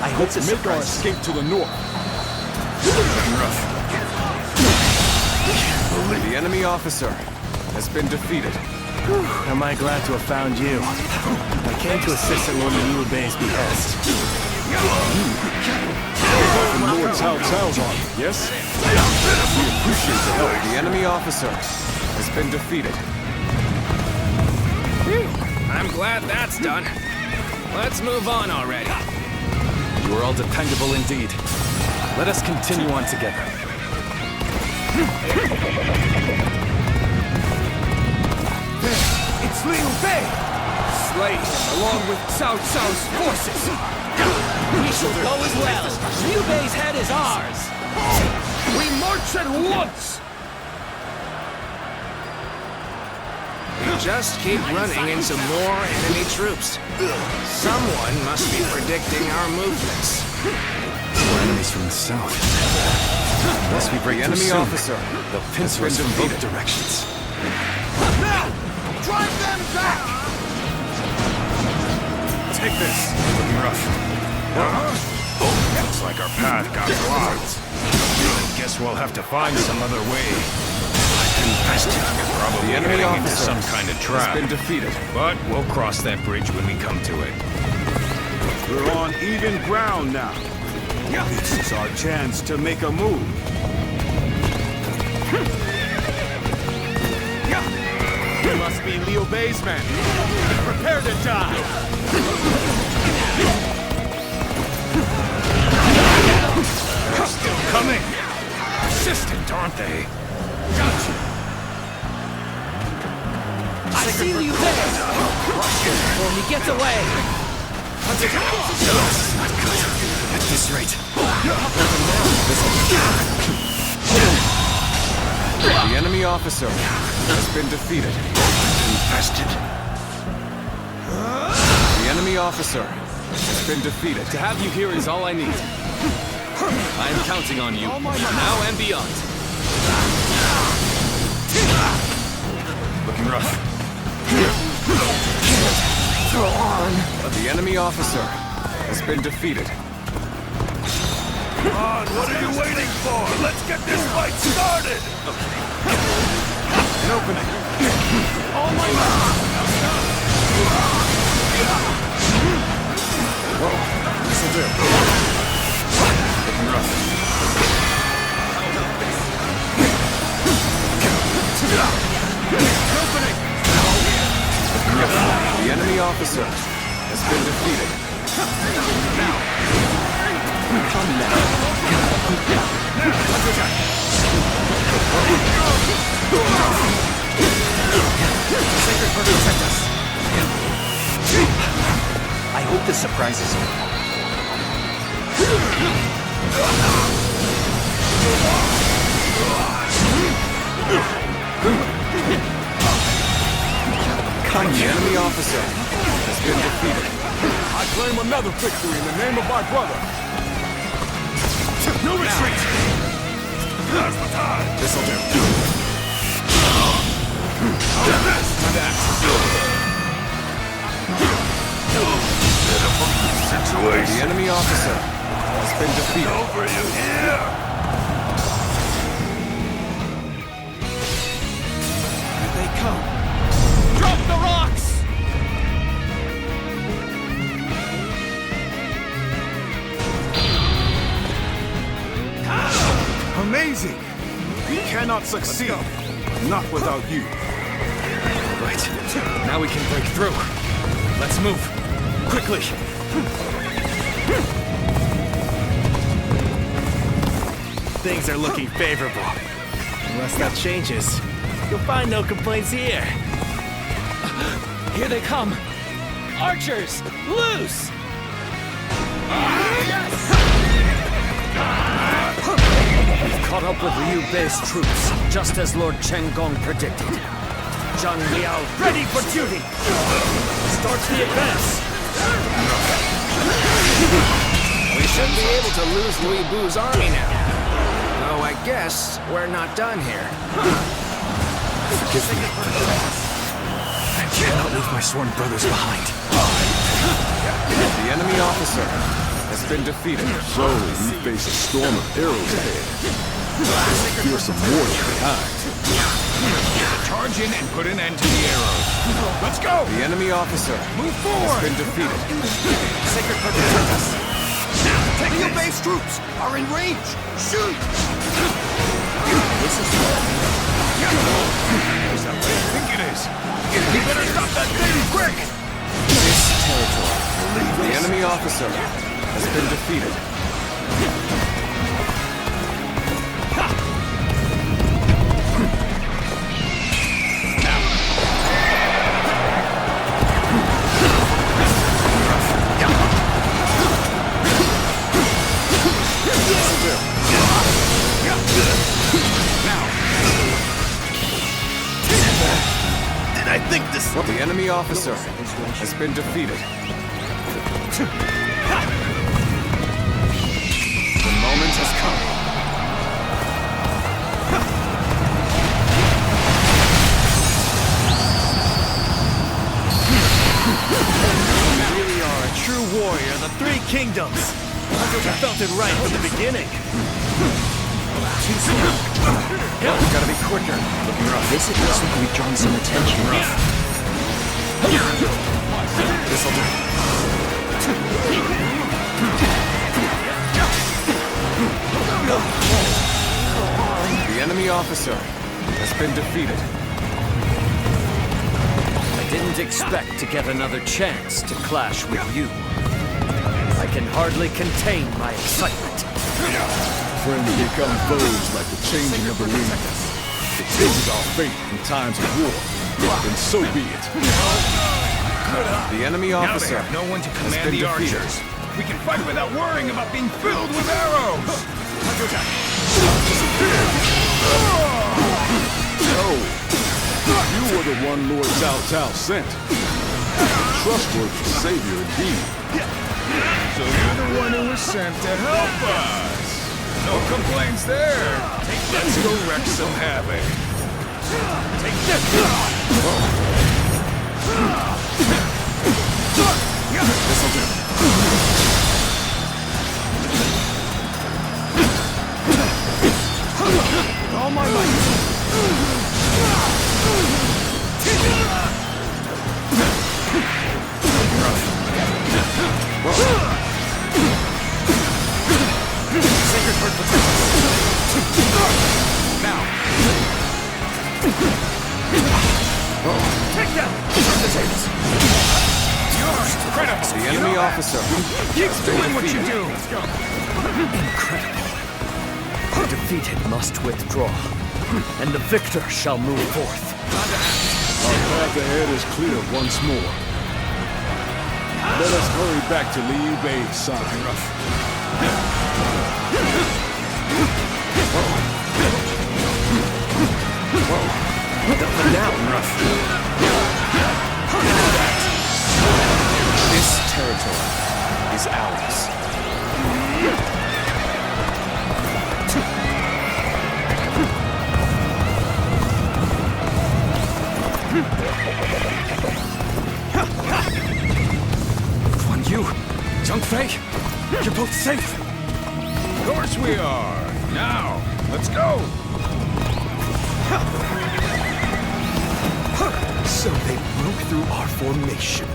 I hope Let's make our escape to the north. The enemy officer has been defeated. Am I glad to have found you? I came to assist at Lord Liu Bei's behest. From Lord Cao Cao's army, yes? We appreciate the help. The enemy officer has been defeated. I'm glad that's done. Let's move on already. You are all dependable indeed. Let us continue on together. It's Liu Bei! Slay him along with Cao Cao's forces! We shall go as well. Liu Bei's head is ours. We march at once! We just keep running into more enemy troops. Someone must be predicting our movements. More enemies from the south. Unless we break The enemy officer the pincers from both directions. Now! Drive them back! Take this. Looking rough. Looks like our path got blocked. Guess we'll have to find some other way. Probably The enemy heading into officer some kind of trap. has been defeated. But we'll cross that bridge when we come to it. We're on even ground now. This is our chance to make a move. You must be Liu Bei's men. Prepare to die! They're still coming. Persistent, aren't they? Gotcha! I see Liu Bei. Before he gets away. At this rate. The enemy officer has been defeated. Infested. The enemy officer has been defeated. To have you here is all I need. I am counting on you, now and beyond. Looking rough. Throw on. The enemy officer has been defeated. Come on, what are you waiting for? Let's get this fight started! An opening. All my might! Whoa, this'll do. Looking rough. Opening! The enemy officer has been defeated. Come now. Sacred Bird, protect us. I hope this surprises you. The enemy officer has been defeated. I claim another victory in the name of my brother. No retreat! Now's the time! This'll do. This to that! The enemy officer has been defeated. Over you here! Here they come. Drop the rocks! Amazing! We cannot succeed. Not without you. Right. Now we can break through. Let's move. Quickly. Things are looking favorable. Unless that changes, you'll find no complaints here. Here they come! Archers, loose! We've caught up with Liu Bei's troops, just as Lord Chenggong predicted. Zhang Liao, ready for duty! Start the advance! We should be able to lose Louis Bu's army now. Though I guess we're not done here. Forgive me. I cannot leave my sworn brothers behind. The enemy officer has been defeated. So, we face a storm of arrows ahead. Fearsome warrior behind. Charge in and put an end to the arrows. Let's go! The enemy officer Move forward! has been defeated. Sacred protect us. Liu Bei's troops are in range. Shoot! This is that what I think it is. You better stop that thing, quick! This territory. The enemy officer has been defeated. I think this... The enemy officer has been defeated. The moment has come. You really are a true warrior of the Three Kingdoms. I felt it right from the beginning. Too slow. We gotta be quicker. This it looks like we've drawn some attention. This'll do. The enemy officer has been defeated. I didn't expect to get another chance to clash with you. I can hardly contain my excitement. Friends become foes like the changing of the wind. It is our fate in times of war, and so be it. The enemy Now they officer have no one to has command been the defeated. archers. We can fight without worrying about being filled with arrows. So, you were the one Lord Cao Cao sent. Trustworthy savior indeed. So you're the one who was sent to help us. No complaints there. Let's go wreak some havoc. Take this. This'll do. With all my might. Sacred Bird protect us. Now. Take that! Turn the tables. You're incredible. The enemy officer Keep doing what you do. Incredible. The defeated must withdraw, and the victor shall move forth. Our path ahead is clear once more. Let us hurry back to Liu Bei's side. Nothing now, Ruff. This territory is ours. Guan Yu, Zhang Fei, you're both safe. Of course we are. Now, let's go. So they broke through our formation.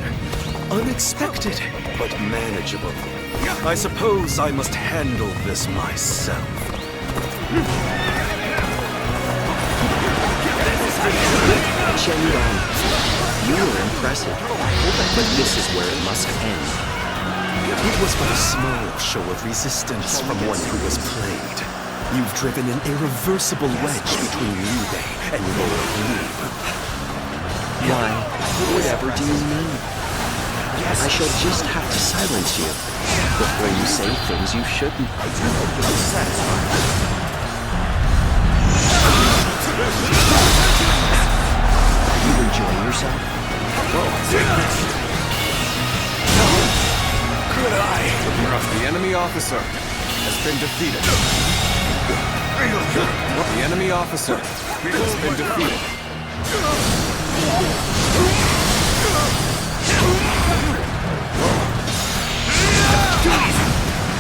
Unexpected, but manageable. I suppose I must handle this myself. Chen Yong, you were impressive, but this is where it must end. It was but a small show of resistance from one who was played. You've driven an irreversible wedge between Liu Bei and Lord Liu. Why, whatever do you mean? I shall just have to silence you before you say things you shouldn't. Are you enjoying yourself? Could I? The enemy officer has been defeated. The enemy officer has been defeated.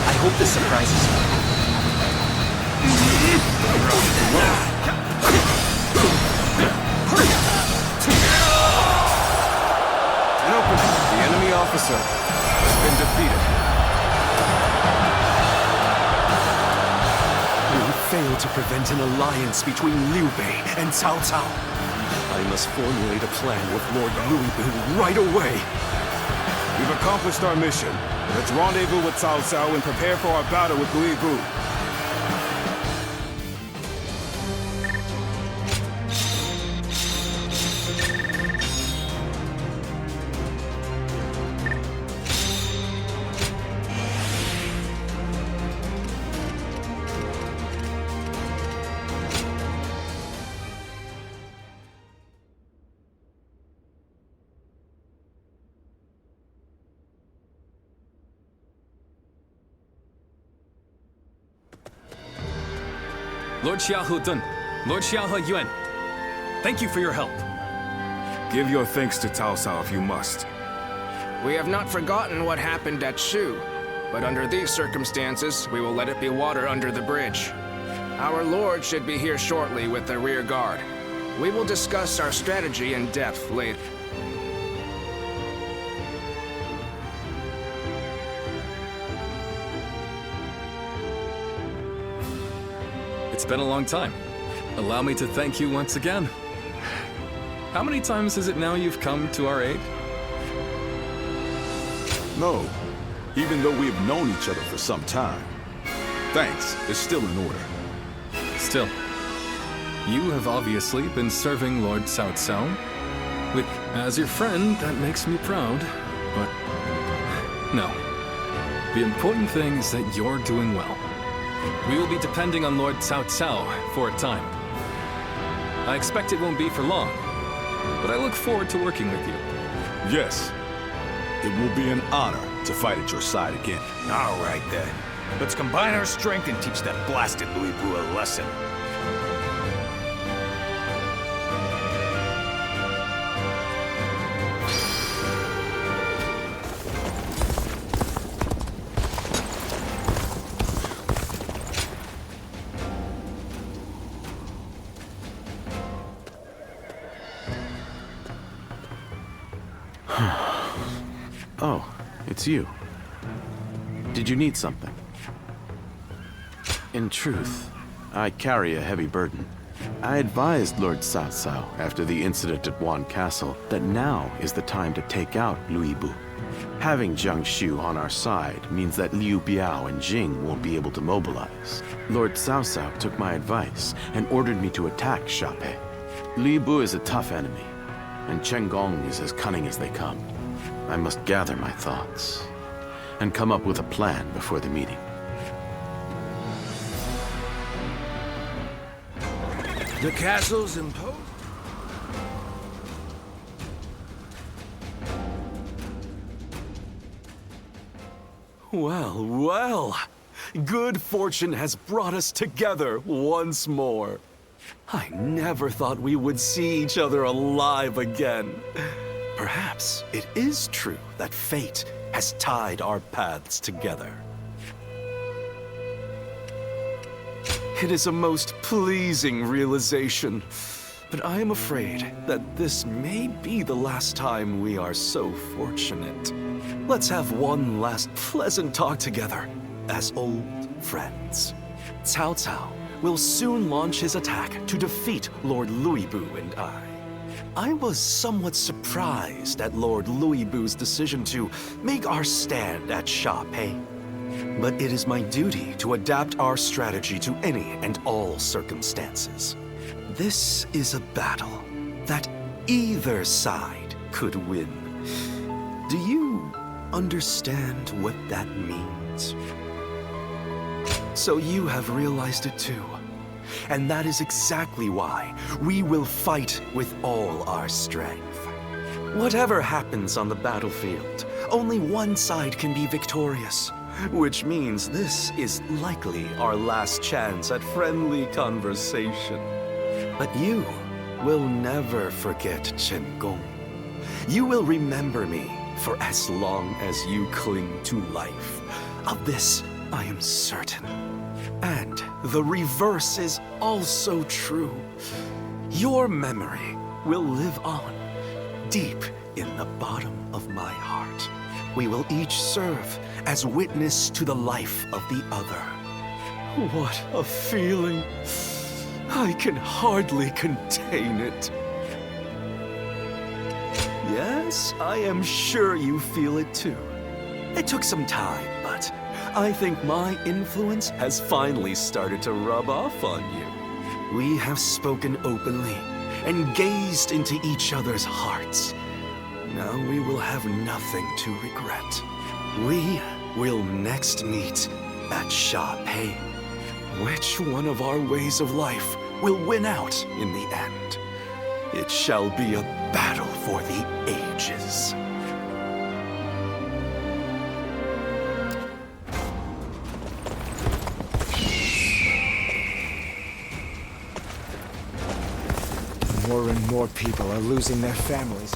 I hope this surprises you. The enemy officer has been defeated. We failed to prevent an alliance between Liu Bei and Cao Cao. I must formulate a plan with Lord Louis Bu right away. We've accomplished our mission. Let's rendezvous with Cao Cao and prepare for our battle with Louis Bu. Lord Xiahou Dun, Lord Xiahou Yuan, thank you for your help. Give your thanks to Cao Cao if you must. We have not forgotten what happened at Shu, but under these circumstances, we will let it be water under the bridge. Our lord should be here shortly with the rear guard. We will discuss our strategy in depth later. It's been a long time. Allow me to thank you once again. How many times is it now you've come to our aid? No, even though we have known each other for some time. Thanks is still in order. Still, you have obviously been serving Lord Cao Cao. As your friend, that makes me proud, but no. The important thing is that you're doing well. We will be depending on Lord Cao Cao for a time. I expect it won't be for long, but I look forward to working with you. Yes, it will be an honor to fight at your side again. All right then. Let's combine our strength and teach that blasted Louis Bu a lesson. Oh, it's you. Did you need something? In truth, I carry a heavy burden. I advised Lord Cao Cao after the incident at Wan Castle that now is the time to take out Louis Bu. Having Jiang Shu on our side means that Liu Biao and Jing won't be able to mobilize. Lord Cao Cao took my advice and ordered me to attack Xiaopei. Liu Bu is a tough enemy, and Chen Gong is as cunning as they come. I must gather my thoughts and come up with a plan before the meeting. The castle's imposed. Well, well. Good fortune has brought us together once more. I never thought we would see each other alive again. Perhaps it is true that fate has tied our paths together. It is a most pleasing realization, but I am afraid that this may be the last time we are so fortunate. Let's have one last pleasant talk together as old friends. Cao Cao will soon launch his attack to defeat Lord Louis Bu and I was somewhat surprised at Lord Louis Bu's decision to make our stand at Xiaopei. But it is my duty to adapt our strategy to any and all circumstances. This is a battle that Either side could win. Do you understand what that means? So you have realized it too. And that is exactly why we will fight with all our strength. Whatever happens on the battlefield, only one side can be victorious. Which means this is likely our last chance at friendly conversation. But you will never forget Chen Gong. You will remember me for as long as you cling to life. Of this, I am certain. And the reverse is also true. Your memory will live on, deep in the bottom of my heart. We will each serve as witness to the life of the other. What a feeling! I can hardly contain it. Yes, I am sure you feel it too. It took some time, but I think my influence has finally started to rub off on you. We have spoken openly and gazed into each other's hearts. Now we will have nothing to regret. We will next meet at Xiaopei. Which one of our ways of life will win out in the end? It shall be a battle for the ages. More and more people are losing their families.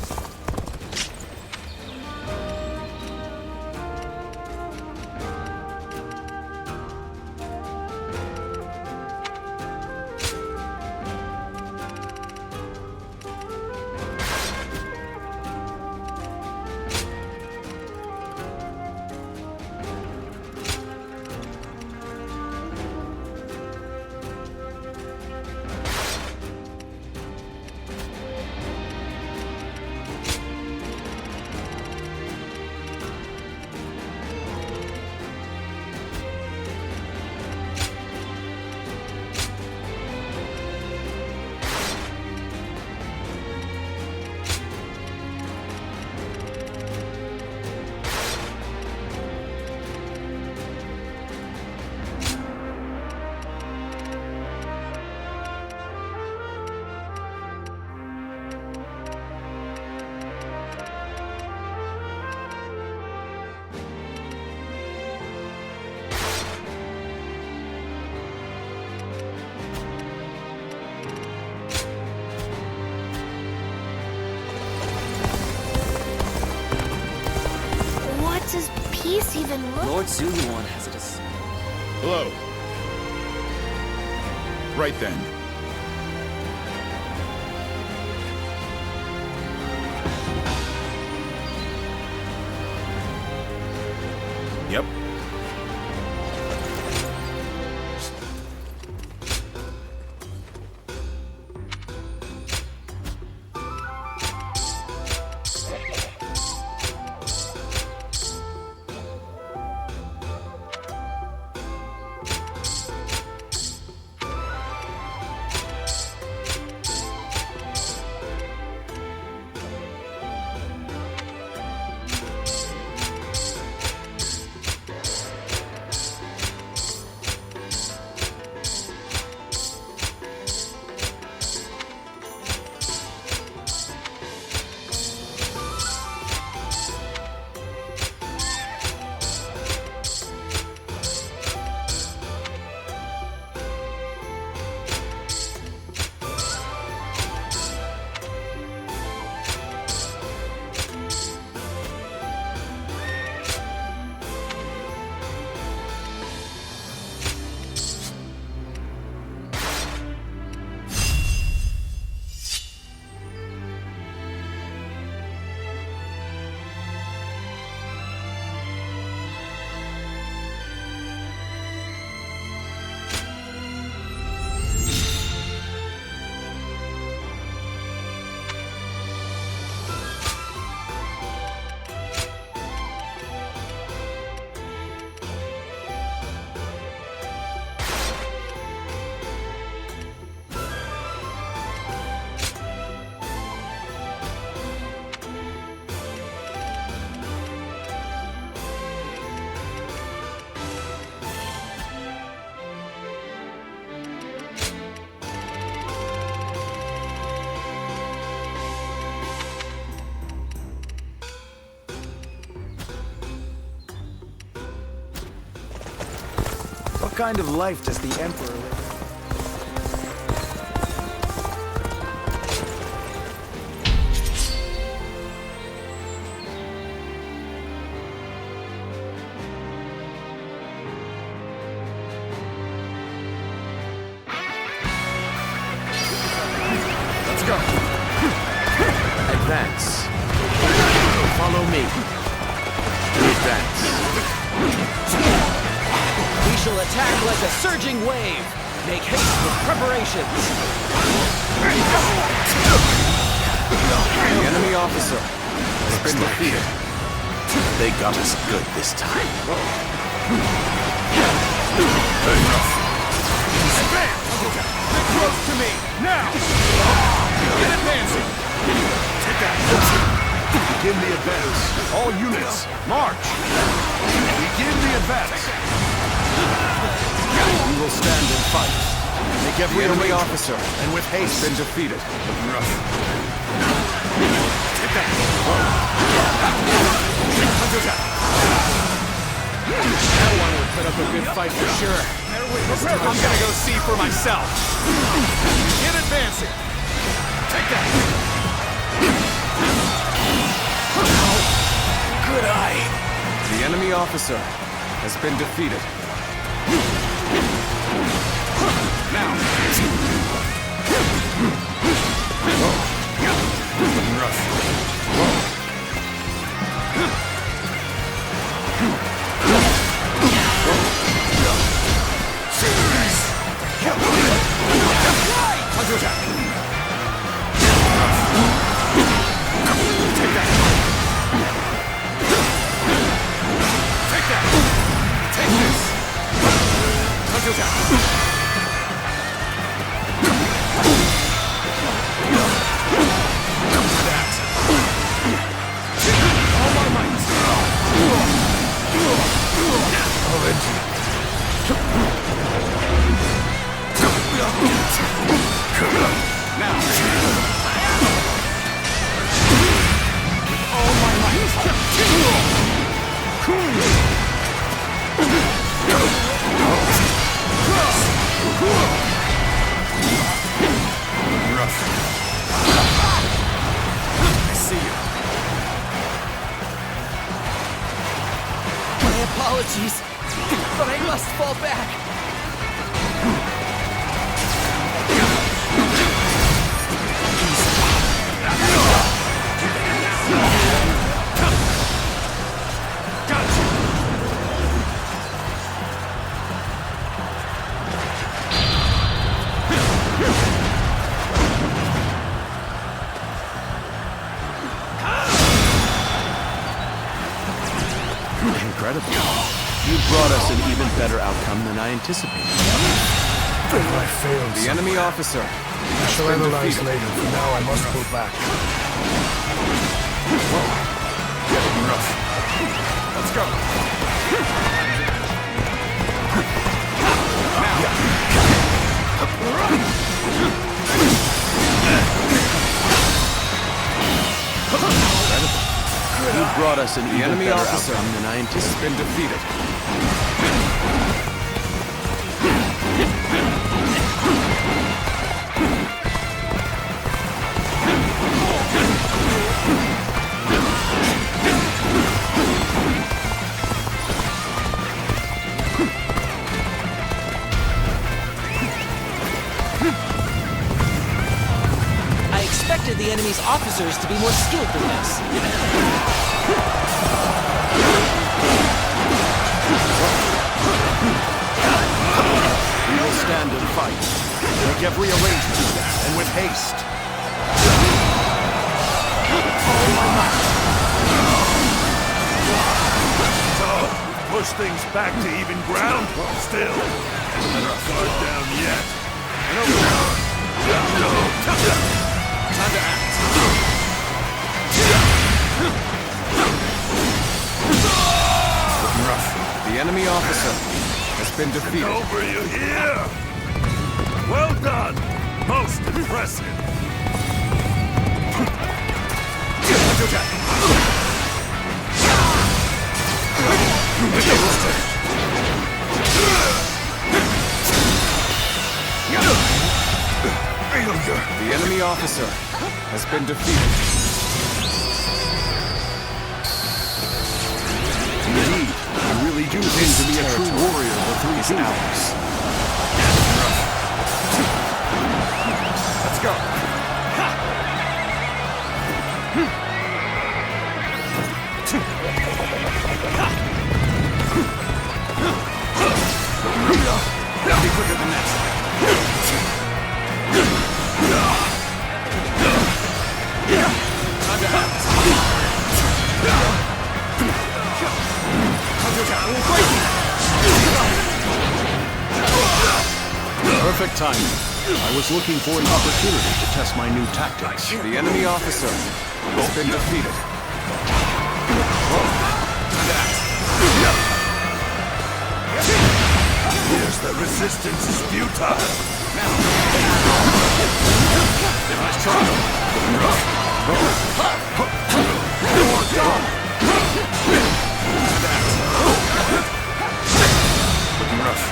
Does peace even look? Lord Zuyuan has it. Hello. Right then. Yep. What kind of life does the Emperor live? Let's go. Advance. Follow me. Advance. We shall attack like a surging wave. Make haste with preparations. The enemy officer has been defeated. They got us good this time. Advance! Get close to me, now! Get advancing! Take that! Begin the advance. All units, march! Begin the advance! We will stand and fight. Make every enemy arrangement. officer And with haste. has been defeated. Take that! That one would put up a good fight for sure. I'm gonna go see for myself. Get advancing. Take that. Good eye. The enemy officer has been defeated. Now. Apologies, but I must fall back. Incredible. You brought us an even better outcome than I anticipated. I failed. The enemy officer I shall analyze later. For now, I must pull back. Getting rough. Let's go. Incredible. You brought us an even enemy better officer outcome than I anticipated. been defeated. I expected the enemy's officers to be more skilled than this. We will stand and fight. Make every arrangement, and with haste. So, push things back to even ground? Still, not guard down yet. Time to act. Looking rough. The enemy officer has been defeated. Over you here! Well done! Most impressive! officer has been defeated. Indeed, you really do seem to be a true warrior of the three kingdoms. Let's go. Be quicker than that. Perfect timing. I was looking for an opportunity to test my new tactics. The enemy officer has been defeated. Here's the resistance is futile. Nice try. Looking rough. Looking rough.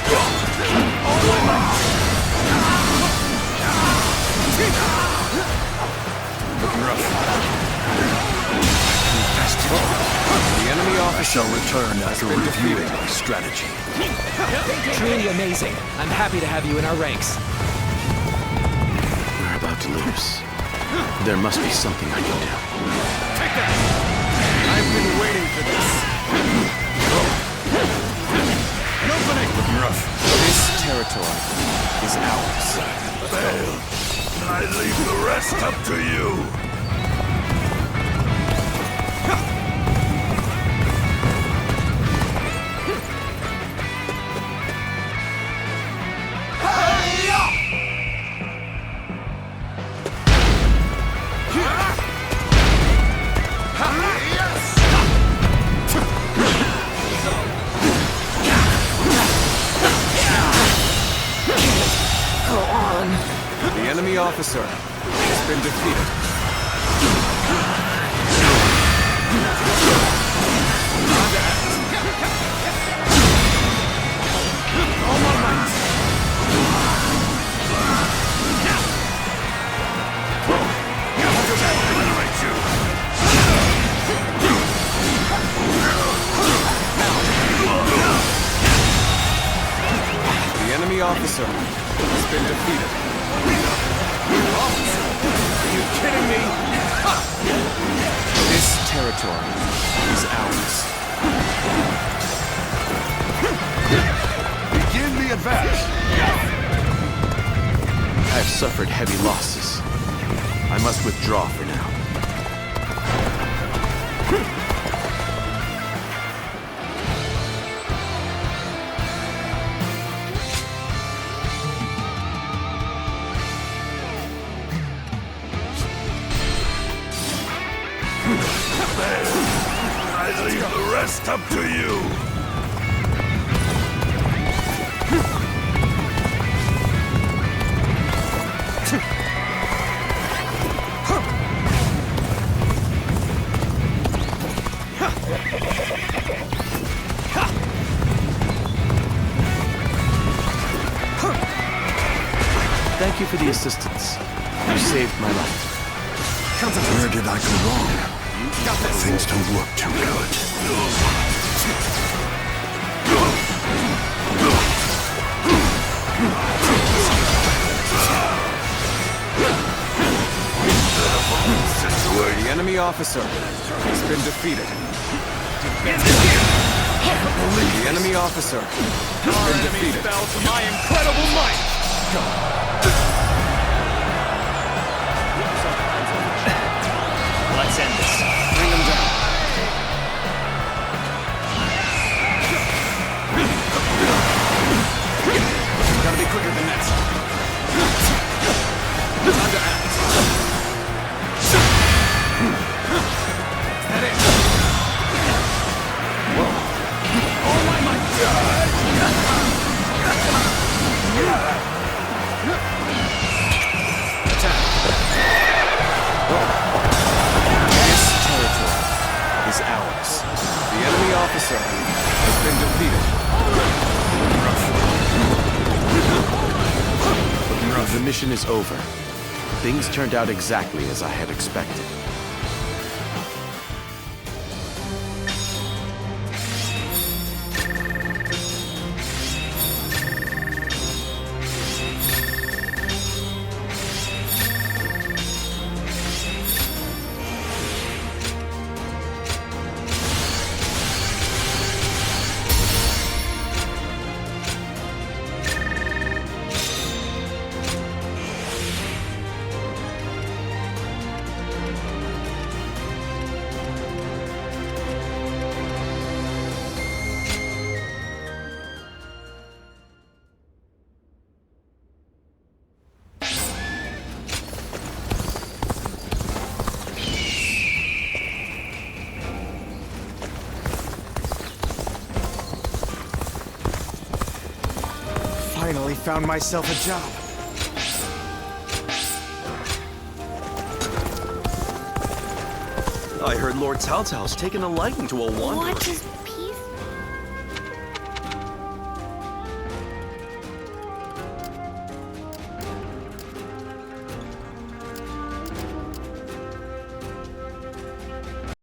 The enemy officer shall return after reviewing my strategy. Truly amazing. I'm happy to have you in our ranks. We're about to lose. There must be something I can do. Take that! I've been waiting for this. Looking rough. This territory is ours. Fail. I leave the rest up to you. The enemy officer has been defeated. The enemy officer has been defeated. Are you kidding me? This territory is ours. Begin the advance. I have suffered heavy losses. I must withdraw for now. I leave the rest up to you. Thank you for the assistance. You saved my life. Where did I go wrong? Things don't look too good. The enemy officer has been defeated. The enemy officer has been defeated. Fell to my incredible might. Let's end this. Bring him down. Gotta be quicker than that. Time to act. Is that it? Whoa. All my might. Attack. This territory is ours. The enemy officer has been defeated. The mission is over. Things turned out exactly as I had expected. Finally found myself a job. I heard Lord Cao Cao's taken a liking to a wanderer. What is peace